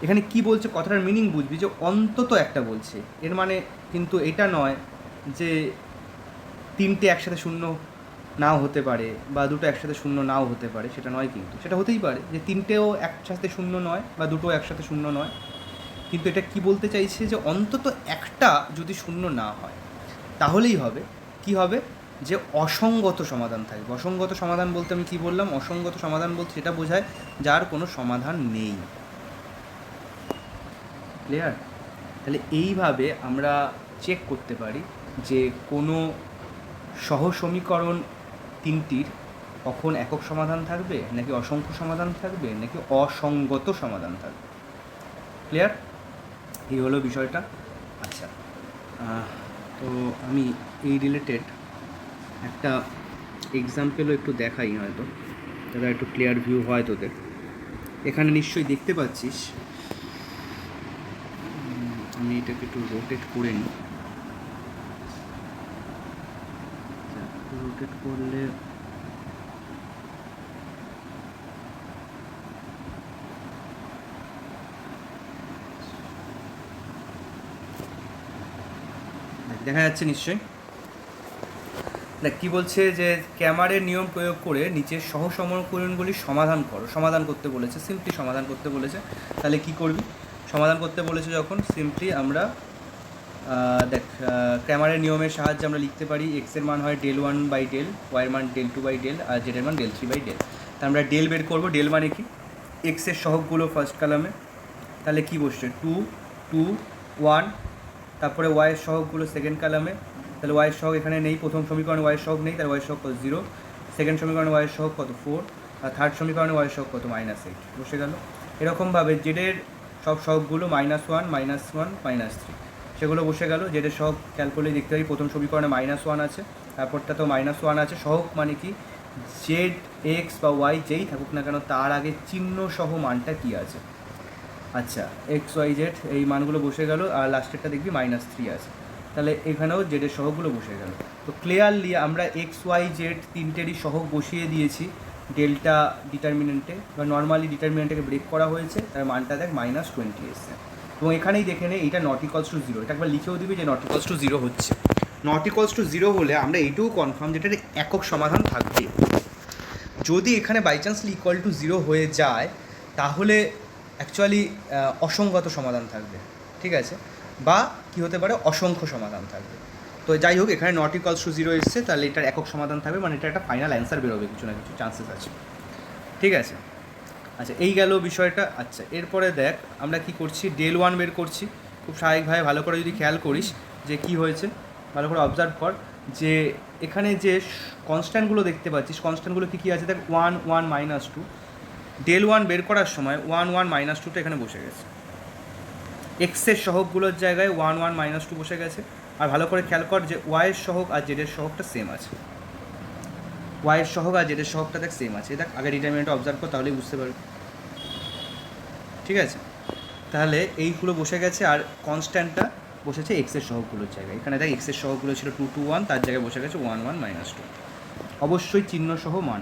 Speaker 1: এখানে কি বলছে, কথাটার মিনিং বুঝবি যে অন্তত একটা বলছে, এর মানে কিন্তু এটা নয় যে তিনটে একসাথে শূন্য নাও হতে পারে বা দুটো একসাথে শূন্য নাও হতে পারে, সেটা নয় কিন্তু, সেটা হতেই পারে যে তিনটেও একসাথে শূন্য নয় বা দুটো একসাথে শূন্য নয়, কিন্তু এটা কি বলতে চাইছে যে অন্তত একটা যদি শূন্য না হয় তাহলেই হবে কি হবে, যে অসঙ্গত সমাধান থাকবে। অসঙ্গত সমাধান বলতে আমি কি বললাম, অসঙ্গত সমাধান বলতে সেটা বোঝায় যার কোনো সমাধান নেই। ক্লিয়ার? তাহলে এইভাবে আমরা চেক করতে পারি যে কোনো সহ সমীকরণ তিনটির কখন একক সমাধান থাকবে, নাকি অসংখ্য সমাধান থাকবে, নাকি অসঙ্গত সমাধান থাকবে। ক্লিয়ার? এই হলো বিষয়টা। আচ্ছা, তো আমি এই রিলেটেড একটা এক্সাম্পলও একটু দেখাই, হয়তো দাদা একটু ক্লিয়ার ভিউ হয় তোদের। এখানে নিশ্চয়ই দেখতে পাচ্ছিস, আমি এটাকে একটু রোটেট করে নিই, রোটেট করলে দেখা যাচ্ছে নিশ্চয়ই। দেখ কী বলছে, যে ক্যামারের নিয়ম প্রয়োগ করে নিচের সহ সমীকরণগুলি সমাধান করো। সমাধান করতে বলেছে, সিম্পলি সমাধান করতে বলেছে। তাহলে কি করবি, সমাধান করতে বলেছে যখন, সিম্পলি আমরা দেখ ক্যামারের নিয়মের সাহায্যে আমরা লিখতে পারি এক্সের মান হয় del1 বাই ডেল, ওয়াইয়ের মান del2 বাই ডেল, আর জেডের মান del3 বাই ডেল। তা আমরা ডেল বের করবো। ডেল মানে কি, এক্সের সহগগুলো ফার্স্ট কলামে, তাহলে কি বসছে 2 2 1, তারপরে ওয়াইয়ের সহগগুলো সেকেন্ড কলামে, তাহলে ওয়াইয়ের সহগ এখানে নেই, প্রথম সমীকরণে ওয়াইয়ের সহগ নেই, তাহলে ওয়াইয়ের সহগ কত 0, সেকেন্ড সমীকরণে ওয়াইয়ের সহগ কত 4, আর থার্ড সমীকরণে ওয়াইয়ের সহগ কত -8 বসে গেল। এরকমভাবে জেডের সব সহগগুলো -1 -1 -3 সেগুলো বসে গেল। জেডের সহগ ক্যালকুলেট দেখতে পাই, প্রথম সমীকরণে -1 আছে, তারপরটা তো -1 আছে। সহগ মানে কি, জেড এক্স বা ওয়াই যেই থাকুক না কেন তার আগে চিহ্ন সহ মানটা কী আছে। আচ্ছা, এক্স ওয়াই জেড এই মানগুলো বসে গেল, আর লাস্টেরটা দেখবি -3 আছে, তাহলে এখানেও জেডের সহগগুলো বসে গেল। তো ক্লিয়ারলি আমরা এক্স ওয়াই জেড তিনটেরই সহগ বসিয়ে দিয়েছি, ডেল্টা ডিটারমিনেন্টে বা নর্মালি ডিটারমিনেন্টটাকে ব্রেক করা হয়েছে, তার মানটা দেখ -20 এসছে। এবং এখানেই দেখে নে এইটা নট ইকলস টু জিরো, এটা একবার লিখেও দিবি যে নট ইকলস টু জিরো হচ্ছে। নট ইকলস টু জিরো হলে আমরা এইটুকু কনফার্ম যেটার একক সমাধান থাকবে। যদি এখানে বাই চান্সলি ইকুয়াল টু জিরো হয়ে যায় তাহলে অ্যাকচুয়ালি অসংগত সমাধান থাকবে, ঠিক আছে, বা কী হতে পারে অসংখ্য সমাধান থাকবে। তো যাই হোক, এখানে নট ইকুয়ালস টু জিরো এসছে, তাহলে এটার একক সমাধান থাকবে, মানে এটা একটা ফাইনাল অ্যান্সার বেরোবে, কিছু না কিছু চান্সেস আছে, ঠিক আছে। আচ্ছা, এই গেল বিষয়টা। আচ্ছা, এরপরে দেখ আমরা কি করছি, ডেল ওয়ান বের করছি। খুব স্বাভাবিকভাবে ভালো করে যদি খেয়াল করিস যে কি হয়েছে, ভালো করে অবজার্ভ কর যে এখানে যে কনস্ট্যান্টগুলো দেখতে পাচ্ছিস, কনস্ট্যান্টগুলো কী কী আছে দেখ, 1 1 -2। ডেল ওয়ান বের করার সময় 1 1 -2টা এখানে বসে গেছে, এক্সের সহগগুলোর জায়গায় 1 1 -2 বসে গেছে। আর ভালো করে খেয়াল কর যে ওয়াইয়ের সহগ আর জেডের সহগটা সেম আছে, ওয়াইয়ের সহগ আর জেডের সহগটা দেখ সেম আছে। দেখ আগে ডিটারমিনেন্টটা অবজার্ভ কর, তাহলেই বুঝতে পারবি, ঠিক আছে। তাহলে এইগুলো বসে গেছে আর কনস্ট্যান্টটা বসেছে এক্সের সহগগুলোর জায়গায়। এখানে দেখ এক্সের সহগগুলো ছিল 2 2 1, তার জায়গায় বসে গেছে 1 1 -2, অবশ্যই চিহ্ন সহ মান।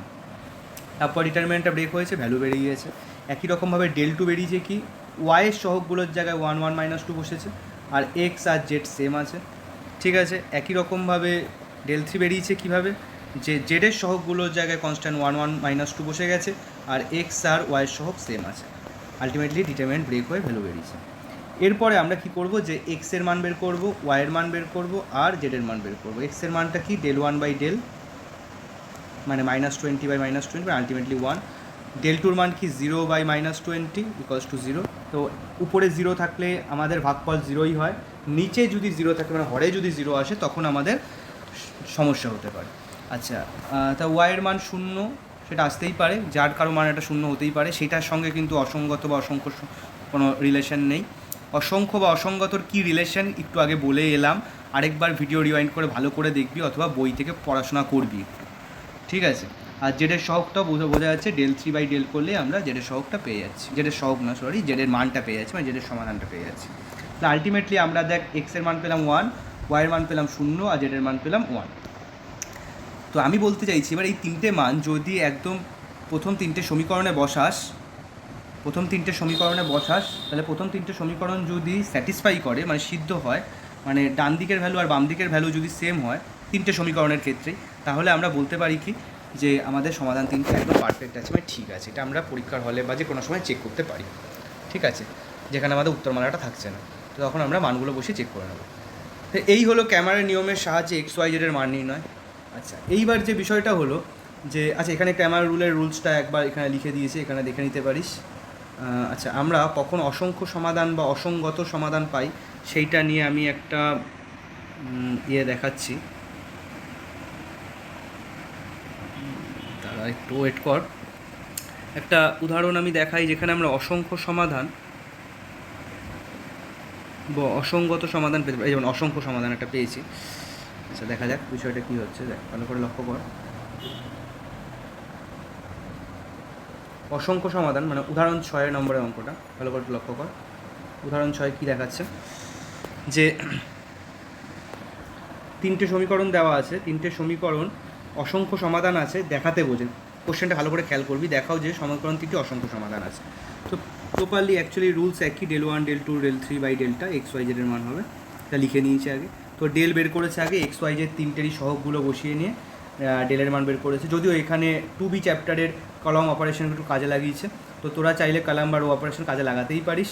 Speaker 1: তারপর ডিটারমিনেন্টটা ব্রেক হয়েছে, ভ্যালু বেরিয়ে গিয়েছে। একই রকমভাবে ডেল টু বেরিয়েছে কি, ওয়াইয়ের সহগগুলোর জায়গায় 1 1 -2 বসেছে, আর এক্স আর জেড সেম আছে, ঠিক আছে। একই রকমভাবে ডেল থ্রি বেরিয়েছে কীভাবে, যে জেডের সহগগুলোর জায়গায় কনস্ট্যান্ট 1 1 -2 বসে গেছে, আর এক্স আর ওয়াইয়ের সহগ সেম আছে। আলটিমেটলি ডিটারমিনেন্ট ব্রেক হয়ে ভ্যালু বেরিয়েছে। এরপরে আমরা কি করব, যে এক্সের মান বের করব, ওয়াইয়ের মান বের করব, আর জেডের মান বের করব। এক্সের মানটা কি, ডেল ওয়ান বাই ডেল, মানে -20 বাই -20, আলটিমেটলি 1। ডেল টুর মান কি, 0 বাই -20 ইকুয়ালস টু 0। তো উপরে 0 থাকলে আমাদের ভাগফল 0ই হয়, নিচে যদি 0 থাকে মানে হরে যদি 0 আসে তখন আমাদের সমস্যা হতে পারে। আচ্ছা, তা ওয়াইয়ের মান 0, সেটা আসতেই পারে, যার কারো মান এটা 0 হতেই পারে, সেটার সঙ্গে কিন্তু অসঙ্গত বা অসংখ্য কোনো রিলেশন নেই। অসংখ্য বা অসঙ্গতর কী রিলেশন একটু আগে বলে এলাম, আরেকবার ভিডিও রিওয়াইন্ড করে ভালো করে দেখবি অথবা বই থেকে পড়াশোনা করবি, ঠিক আছে। আর জেডের সহগটাও বোঝা যাচ্ছে, ডেল থ্রি বাই ডেল করলে আমরা জেডের সহগটা পেয়ে যাচ্ছি, জেডের সহগ না সরি, জেডের মানটা পেয়ে যাচ্ছি, মানে জেডের সমাধানটা পেয়ে যাচ্ছি। তাহলে আলটিমেটলি আমরা দেখ এক্সের মান পেলাম 1, ওয়াইয়ের মান পেলাম 0, আর জেডের মান পেলাম 1। তো আমি বলতে চাইছি এবার এই তিনটে মান যদি একদম প্রথম তিনটে সমীকরণে বসাস, তাহলে প্রথম তিনটে সমীকরণ যদি স্যাটিসফাই করে, মানে সিদ্ধ হয়, মানে ডান দিকের ভ্যালু আর বাম দিকের ভ্যালু যদি সেম হয় তিনটে সমীকরণের ক্ষেত্রেই, তাহলে আমরা বলতে পারি কি, যে আমাদের সমাধান তিনটে একদম পারফেক্ট আছে, মানে ঠিক আছে। এটা আমরা পরীক্ষার হলে বা যে কোনো সময় চেক করতে পারি, ঠিক আছে, যেখানে আমাদের উত্তরমালাটা থাকছে না, তো তখন আমরা মানগুলো বসে চেক করে নেব। তো এই হলো ক্যামেরার নিয়মের সাহায্যে এক্স ওয়াই জেডের মান নির্ণয়। আচ্ছা, এইবার যে বিষয়টা হলো যে, আচ্ছা এখানে ক্যামেরা রুলের রুলসটা একবার এখানে লিখে দিয়েছে, এখানে দেখে নিতে পারিস। আচ্ছা, আমরা কখন অসংখ্য সমাধান বা অসঙ্গত সমাধান পাই সেইটা নিয়ে আমি একটা দেখাচ্ছি, তারা একটু ওয়েট কর। একটা উদাহরণ আমি দেখাই যেখানে আমরা অসংখ্য সমাধান বা অসঙ্গত সমাধান পেতে পারি, যেমন অসংখ্য সমাধান একটা পেয়েছি। আচ্ছা, দেখা যাক বিষয়টা কী হচ্ছে, দেখ ভালো করে লক্ষ্য কর। অসংখ্য সমাধান মানে উদাহরণ 6 নম্বরের অঙ্কটা ভালো করে লক্ষ্য কর। উদাহরণ 6 কী দেখাচ্ছে, যে তিনটে সমীকরণ দেওয়া আছে, তিনটে সমীকরণ অসংখ্য সমাধান আছে দেখাতে বোঝে। কোশ্চেনটা ভালো করে খেয়াল করবি, দেখাও যে সমীকরণ তিনটি অসংখ্য সমাধান আছে। তো প্রপারলি অ্যাকচুয়ালি রুলস একই, del one del two del three by delta X Y জেডের মান হবে, এটা লিখে নিয়েছে আগে। তো ডেল বের করেছে আগে, এক্স ওয়াই জেড তিনটেরই সহগগুলো বসিয়ে নিয়ে ডেলের মান বের করেছে। যদিও এখানে 2B চ্যাপ্টারের কলম অপারেশন একটু কাজে লাগিয়েছে, তো তোরা চাইলে কলাম বা রো অপারেশন কাজে লাগাতেই পারিস,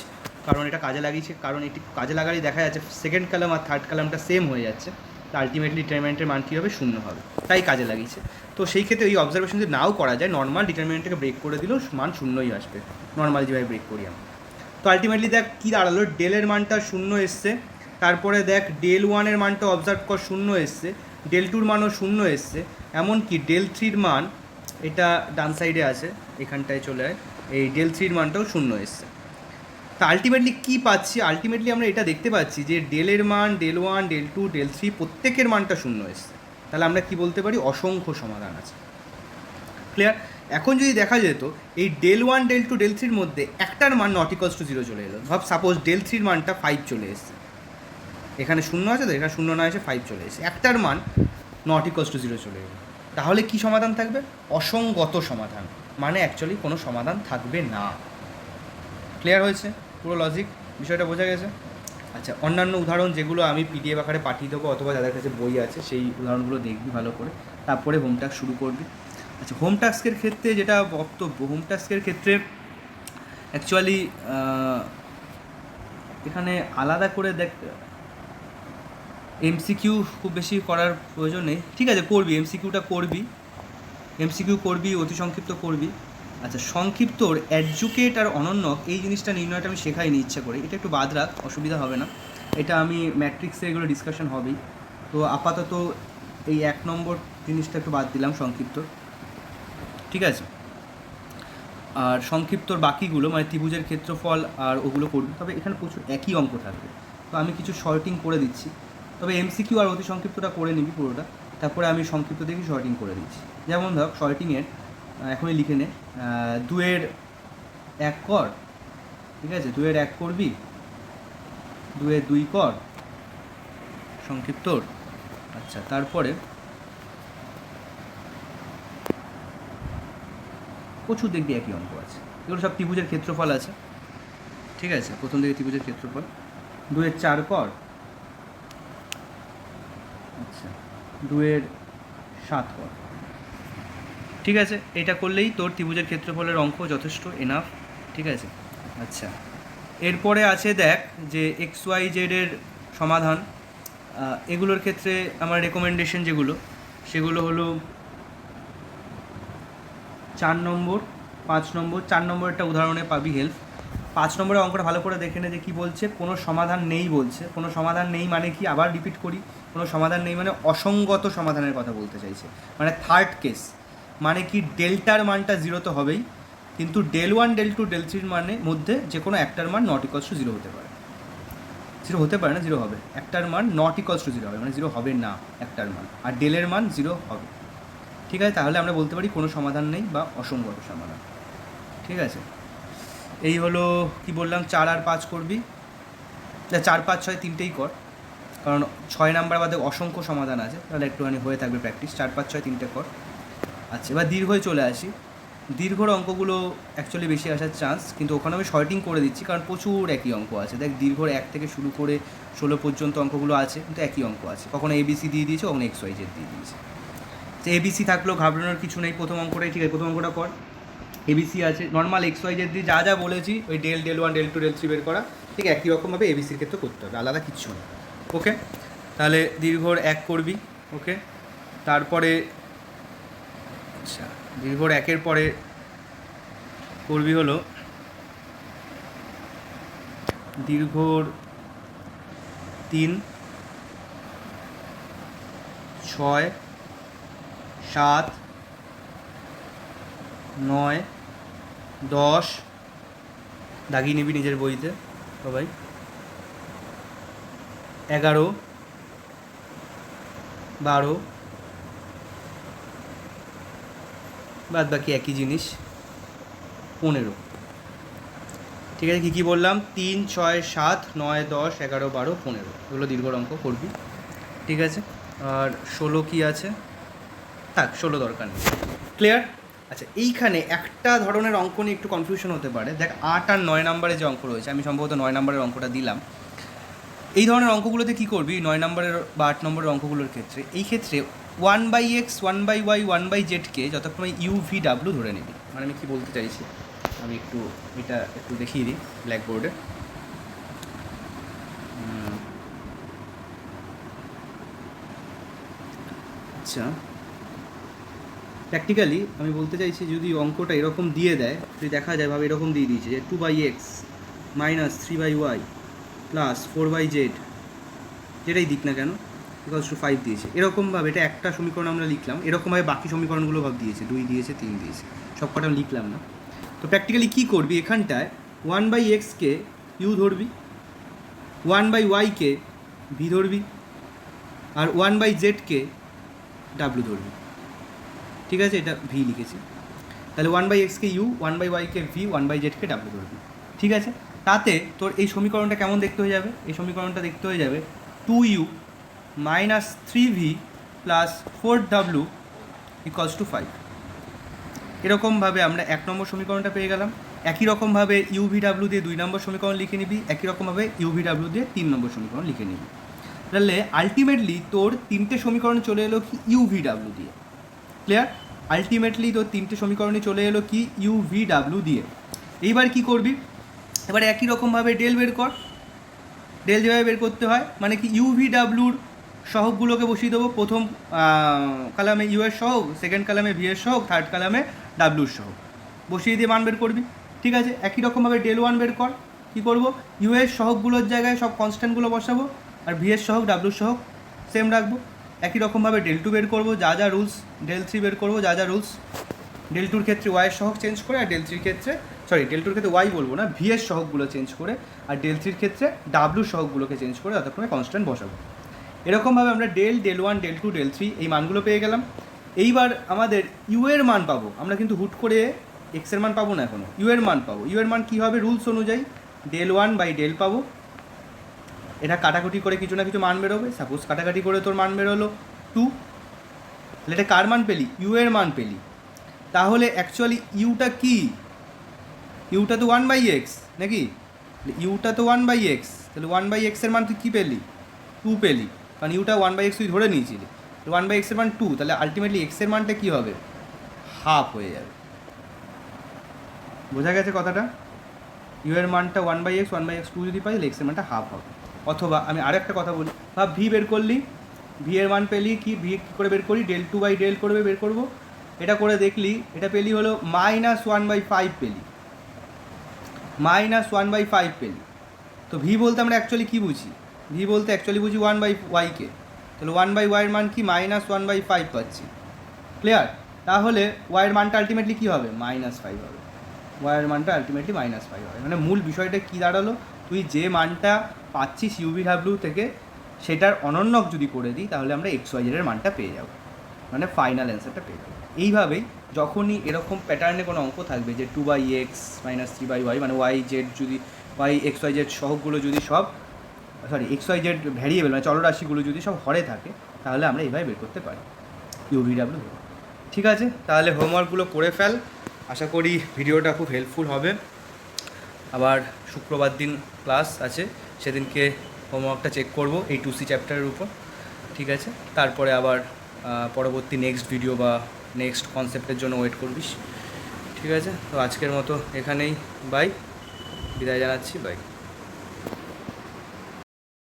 Speaker 1: কারণ এটা কাজে লাগিয়েছে, কারণ এটি কাজে লাগালেই দেখা যাচ্ছে সেকেন্ড কলাম আর থার্ড কলামটা সেম হয়ে যাচ্ছে, তো আলটিমেটলি ডিটারমিনেন্টের মান কী হবে, 0 হবে, তাই কাজে লাগিয়েছে। তো সেই ক্ষেত্রে এই অবজারভেশন যদি নাও করা যায়, নর্মাল ডিটারমিনেন্টটাকে ব্রেক করে দিলেও মান 0ই আসবে, নর্মাল যেভাবে ব্রেক করি আমরা। তো আলটিমেটলি দেখ কী দাঁড়ালো, ডেলের মানটা 0 এসছে, তারপরে দেখ ডেল ওয়ানের মানটা অবজার্ভ কর 0 এসছে, ডেল টুর মানও 0 এসছে, এমনকি ডেল থ্রির মান, এটা ডান সাইডে আছে, এখানটায় চলে আয়, এই ডেল থ্রির মানটাও 0 এসছে। তা আলটিমেটলি কী পাচ্ছি, আলটিমেটলি আমরা এটা দেখতে পাচ্ছি যে ডেলের মান, del one del two del three প্রত্যেকের মানটা 0 এসছে। তাহলে আমরা কি বলতে পারি, অসংখ্য সমাধান আছে। ক্লিয়ার? এখন যদি দেখা যেত এই del one del two del থ্রির মধ্যে একটার মান নট ইকুয়ালস টু 0 চলে এলো, ভাব সাপোজ ডেল থ্রির মানটা 5 চলে এসছে, এখানে 0 আছে তো, এখানে 0 না এসে 5 চলে এসেছে, একটার মান নট ইকুয়ালস টু 0 চলে এলো, তাহলে কি সমাধান থাকবে? অসঙ্গত সমাধান, মানে অ্যাকচুয়ালি কোনো সমাধান থাকবে না। ক্লিয়ার হয়েছে পুরো লজিক? বিষয়টা বোঝা গেছে? আচ্ছা, অন্যান্য উদাহরণ যেগুলো আমি পিডিএফ আকারে পাঠিয়ে দেবো অথবা যাদের কাছে বই আছে সেই উদাহরণগুলো দেখবি ভালো করে, তারপরে হোম টাস্ক শুরু করবি। আচ্ছা, হোম টাস্কের ক্ষেত্রে যেটা বক্তব্য, হোম টাস্কের ক্ষেত্রে অ্যাকচুয়ালি এখানে আলাদা করে দেখ, এমসিকিউ খুব বেশি করার প্রয়োজন নেই। ঠিক আছে, করবি এমসিকিউটা করবি, এমসিকিউ করবি, অতি সংক্ষিপ্ত করবি। আচ্ছা, সংক্ষিপ্তর অ্যাডজুকেট আর অনন্যক এই জিনিসটা নির্ণয়টা আমি শেখাইনি ইচ্ছা করে, এটা একটু বাদ রাখ, অসুবিধা হবে না। এটা আমি ম্যাট্রিক্সে এগুলো ডিসকাশন হবেই। তো আপাতত এই 1 নম্বর জিনিসটা একটু বাদ দিলাম সংক্ষিপ্ত, ঠিক আছে। আর সংক্ষিপ্তর বাকিগুলো মানে ত্রিভুজের ক্ষেত্রফল আর ওগুলো করবি, তবে এখানে প্রচুর একই অঙ্ক থাকবে, তো আমি কিছু শর্টিং করে দিচ্ছি। তবে এমসিকিউ আর অতি সংক্ষিপ্তটা করে নিবি পুরোটা, তারপরে আমি সংক্ষিপ্ত দেখি শর্টিং করে দিচ্ছি। যেমন ধর শর্টিংয়ের এখনই লিখে নে, 2-এর 1 কর, ঠিক আছে, 2-এর 1 করবি, 2-এর 2 কর সংক্ষিপ্তর। আচ্ছা, তারপরে প্রচুর দেখবি একই অঙ্ক আছে, এগুলো সব ত্রিভুজের ক্ষেত্রফল আছে, ঠিক আছে। প্রথম দিকে ত্রিভুজের ক্ষেত্রফল, 2-এর 4 কর, আচ্ছা, 2-এর 7 কর, ঠিক আছে। এটা করলেই তোর ত্রিভুজের ক্ষেত্রফলের অঙ্ক যথেষ্ট এনাফ, ঠিক আছে। আচ্ছা, এরপরে আছে দেখ যে এক্স ওয়াই জেডের সমাধান, এগুলোর ক্ষেত্রে আমার রেকমেন্ডেশন যেগুলো সেগুলো হলো 4 নম্বর, 5 নম্বর। 4 নম্বর একটা উদাহরণে পাবি হেল্প। 5 নম্বরের অঙ্কটা ভালো করে দেখে নে যে কী বলছে, কোনো সমাধান নেই বলছে। কোনো সমাধান নেই মানে কি, আবার রিপিট করি, কোনো সমাধান নেই মানে অসঙ্গত সমাধানের কথা বলতে চাইছে, মানে থার্ড কেস। মানে কি, ডেল্টার মানটা 0 তো হবেই, কিন্তু del 1 del 2 del 3 মানে মধ্যে যে কোনো একটার মান নট ইকুয়ালস টু 0 হতে পারে। 0 হতে পারে না, 0 হবে। একটার মান নট ইকুয়ালস টু 0 হবে, মানে 0 হবে না একটার মান, আর ডেলের মান 0 হবে, ঠিক আছে। তাহলে আমরা বলতে পারি কোনো সমাধান নেই বা অসঙ্গত সমাধান, ঠিক আছে। এই হলো কি বললাম, 4 আর 5 করবি, 4, 5, 6 তিনটেই কর, কারণ 6 নাম্বার বাদে অসংখ্য সমাধান আছে, তাহলে একটুখানি হয়ে থাকবে প্র্যাকটিস। 4, 5, 6 তিনটে কর। আচ্ছা, এবার দীর্ঘয় চলে আসি। দীর্ঘর অঙ্কগুলো অ্যাকচুয়ালি বেশি আসার চান্স, কিন্তু ওখানে আমি শর্টিং করে দিচ্ছি কারণ প্রচুর একই অঙ্ক আছে। দেখ, দীর্ঘর 1 থেকে শুরু করে 16 পর্যন্ত অঙ্কগুলো আছে, কিন্তু একই অঙ্ক আছে। কখনো এবিসি দিয়ে দিয়েছে, কখনো এক্স ওয়াই জেড দিয়ে দিয়েছে। যে এবিসি থাকলেও ঘাবড়ানোর কিছু নেই, প্রথম অঙ্কটাই ঠিক আছে, প্রথম অঙ্কটা কর। এবিসি আছে, নর্মাল এক্স ওয়াই জেড দিয়ে যা যা বলেছি, ওই del 1 del 2 del 3 বের করা, ঠিক একই রকমভাবে এবিসির ক্ষেত্রে করতে হবে, আলাদা কিচ্ছু নেই। ওকে, তাহলে দীর্ঘর 1 করবি। ওকে, তারপরে আচ্ছা, দীর্ঘর 1-এর পরে করবি হলো দীর্ঘর 3, 6, 7, 9, 10 দাগিয়ে নিবি নিজের বইতে সবাই, 11, 12, বাদ বাকি একই জিনিস, 15, ঠিক আছে। কী বললাম, 3, 6, 7, 9, 10, 11, 12, 15 এগুলো দীর্ঘর অঙ্ক করবি, ঠিক আছে। আর 16 কী আছে, থাক 16 দরকার নেই, ক্লিয়ার। আচ্ছা, এইখানে একটা ধরনের অঙ্ক নিয়ে একটু কনফিউশন হতে পারে। দেখ, 8 আর 9 নম্বরে যে অঙ্ক রয়েছে, আমি সম্ভবত 9 নম্বরের অঙ্কটা দিলাম। এই ধরনের অঙ্কগুলোতে কী করবি, 9 নম্বরের বা 8 নম্বরের অঙ্কগুলোর ক্ষেত্রে, এই ক্ষেত্রে 1/x, 1/y, 1/z-কে যতক্ষণ UVW ধরে নিবি। মানে আমি কী বলতে চাইছি, আমি এটা একটু দেখিয়ে দিই ব্ল্যাকবোর্ডে। আচ্ছা, প্র্যাকটিক্যালি আমি বলতে চাইছি, যদি অঙ্কটা এরকম দিয়ে দেয়, যদি দেখা যায় ভাবে এরকম দিয়ে দিয়েছে যে 2/x minus 3/y plus 4/z, যেটাই দিক না কেন, ইকুয়ালস টু 5 দিয়েছে, এরকমভাবে এটা একটা সমীকরণ আমরা লিখলাম, এরকমভাবে বাকি সমীকরণগুলো ভাব দিয়েছে, 2 দিয়েছে, 3 দিয়েছে, সব কটা আমি লিখলাম না। তো প্র্যাকটিক্যালি কী করবি, এখানটায় 1/x-কে u ধরবি, 1/y-কে v ধরবি, আর 1/z-কে w ধরবি, ঠিক আছে। এটা v লিখেছি, তাহলে 1/x-কে u, 1/y-কে v, 1/z-কে w ধরবি, ঠিক আছে। তাতে তোর এই সমীকরণটা কেমন দেখতে হয়ে যাবে, এই সমীকরণটা দেখতে হয়ে যাবে 2u minus 3v plus 4w equals to 5। এরকমভাবে আমরা 1 নম্বর সমীকরণটা পেয়ে গেলাম। একই রকমভাবে ইউভিডাব্লিউ দিয়ে 2 নম্বর সমীকরণ লিখে নিবি, একই রকমভাবে ইউভিডাব্লিউ দিয়ে 3 নম্বর সমীকরণ লিখে নিবি। তাহলে আলটিমেটলি তোর 3টে সমীকরণ চলে এলো কি ইউভিডাব্লিউ দিয়ে। ক্লিয়ার? আলটিমেটলি তোর 3টে সমীকরণই চলে এলো কি ইউভিডাব্লিউ দিয়ে। এইবার কি করবি, এবার একই রকমভাবে ডেল বের কর। ডেল যেভাবে বের করতে হয় মানে কি ইউভিডাব্লিউর সহগগুলোকে বসিয়ে দেবো, প্রথম কালামে ইউ এর সহগ, সেকেন্ড কালামে ভি এর সহগ, থার্ড কালামে ডাব্লিউর সহগ বসিয়ে দিয়ে মান বের করবি। ঠিক আছে, একই রকমভাবে ডেল ওয়ান বের কর। কী করবো, ইউ এর সহগগুলোর জায়গায় সব কনস্ট্যান্টগুলো বসাবো, আর ভি এর সহগ ডাব্লিউর সহগ সেম রাখবো। একই রকমভাবে ডেল টু বের করবো, যা যা রুলস, ডেল থ্রি বের করবো, যা যা রুলস। ডেল টুর ক্ষেত্রে ওয়াইয়ের সহগ চেঞ্জ করে, আর ডেল থ্রির ক্ষেত্রে ডেল টুর ক্ষেত্রে ওয়াই বলবো না, ভি এর সহগগুলো চেঞ্জ করে, আর ডেল থ্রির ক্ষেত্রে ডাব্লিউর সহগগুলোকে চেঞ্জ করে যতক্ষণে কনস্ট্যান্ট বসাবো। এরকমভাবে আমরা del one, del two, del three এই মানগুলো পেয়ে গেলাম। এইবার আমাদের ইউ এর মান পাবো, আমরা কিন্তু হুট করে এক্স এর মান পাবো না, এখনও ইউ এর মান পাবো। ইউ এর মান কী হবে, রুলস অনুযায়ী ডেল ওয়ান বাই ডেল পাবো। এটা কাটাকুটি করে কিছু না কিছু মান বেরোবে। সাপোজ কাটাকাটি করে তোর মান বেরোলো 2, তাহলে এটা কার মান পেলি, ইউ এর মান পেলি। তাহলে অ্যাকচুয়ালি ইউটা কি, ইউটা তো 1/x নাকি, ইউটা তো 1/x, তাহলে 1/x এর মান তুই কী পেলি, 2 পেলি, কারণ ইউটা 1/x তুই ধরে নিয়েছিলি। 1/x এর মান 2, তাহলে আলটিমেটলি এক্স এর মানটা কী হবে, হাফ হয়ে যাবে। বোঝা গেছে কথাটা? ইউ এর মানটা 1/x 2 যদি পাই, তাহলে এক্স এর মানটা হাফ হবে। অথবা আমি আরও একটা কথা বলি, ভাব ভি বের করলি, ভি এর মান পেলি কি, ভি কী করে বের করি, ডেল টু বাই ডেল করবে বের করবো। এটা করে দেখলি, এটা পেলি হলো -1/5 পেলি, -1/5 পেলি। তো ভি বলতে আমরা অ্যাকচুয়ালি কী বুঝি, ভি বলতে অ্যাকচুয়ালি বুঝি 1/y-কে। তাহলে 1/y এর মান কি, -1/5 পাচ্ছি। ক্লিয়ার? তাহলে ওয়াইয়ের মানটা আলটিমেটলি কী হবে, -5 হবে। ওয়াইয়ের মানটা আলটিমেটলি -5 হবে। মানে মূল বিষয়টা কী দাঁড়ালো, তুই যে মানটা পাচ্ছিস ইউভিডাব্লিউ থেকে সেটার অনন্যক যদি করে দিই, তাহলে আমরা XYZ এর মানটা পেয়ে যাব, মানে ফাইনাল অ্যান্সারটা পেয়ে যাবো। এইভাবেই যখনই এরকম প্যাটার্নে কোনো অঙ্ক থাকবে যে 2/x - 3/y, মানে YZ যদি XYZ সহগগুলো যদি সব XYZ ভ্যারিয়েবল মানে চলরাশিগুলো যদি সব হরে থাকে, তাহলে আমরা এইভাবে বের করতে পারি ইউভিডাব্লিউ। ঠিক আছে, তাহলে হোমওয়ার্কগুলো করে ফেল। আশা করি ভিডিওটা খুব হেল্পফুল হবে। আবার শুক্রবার দিন ক্লাস আছে, সেদিনকে হোমওয়ার্কটা চেক করব এই 2C চ্যাপ্টারের উপর। ঠিক আছে, তারপরে আবার পরবর্তী নেক্সট ভিডিও বা নেক্সট কনসেপ্টের জন্য ওয়েট করবিস। ঠিক আছে, তো আজকের মতো এখানেই বাই, বিদায় জানাচ্ছি, বাই।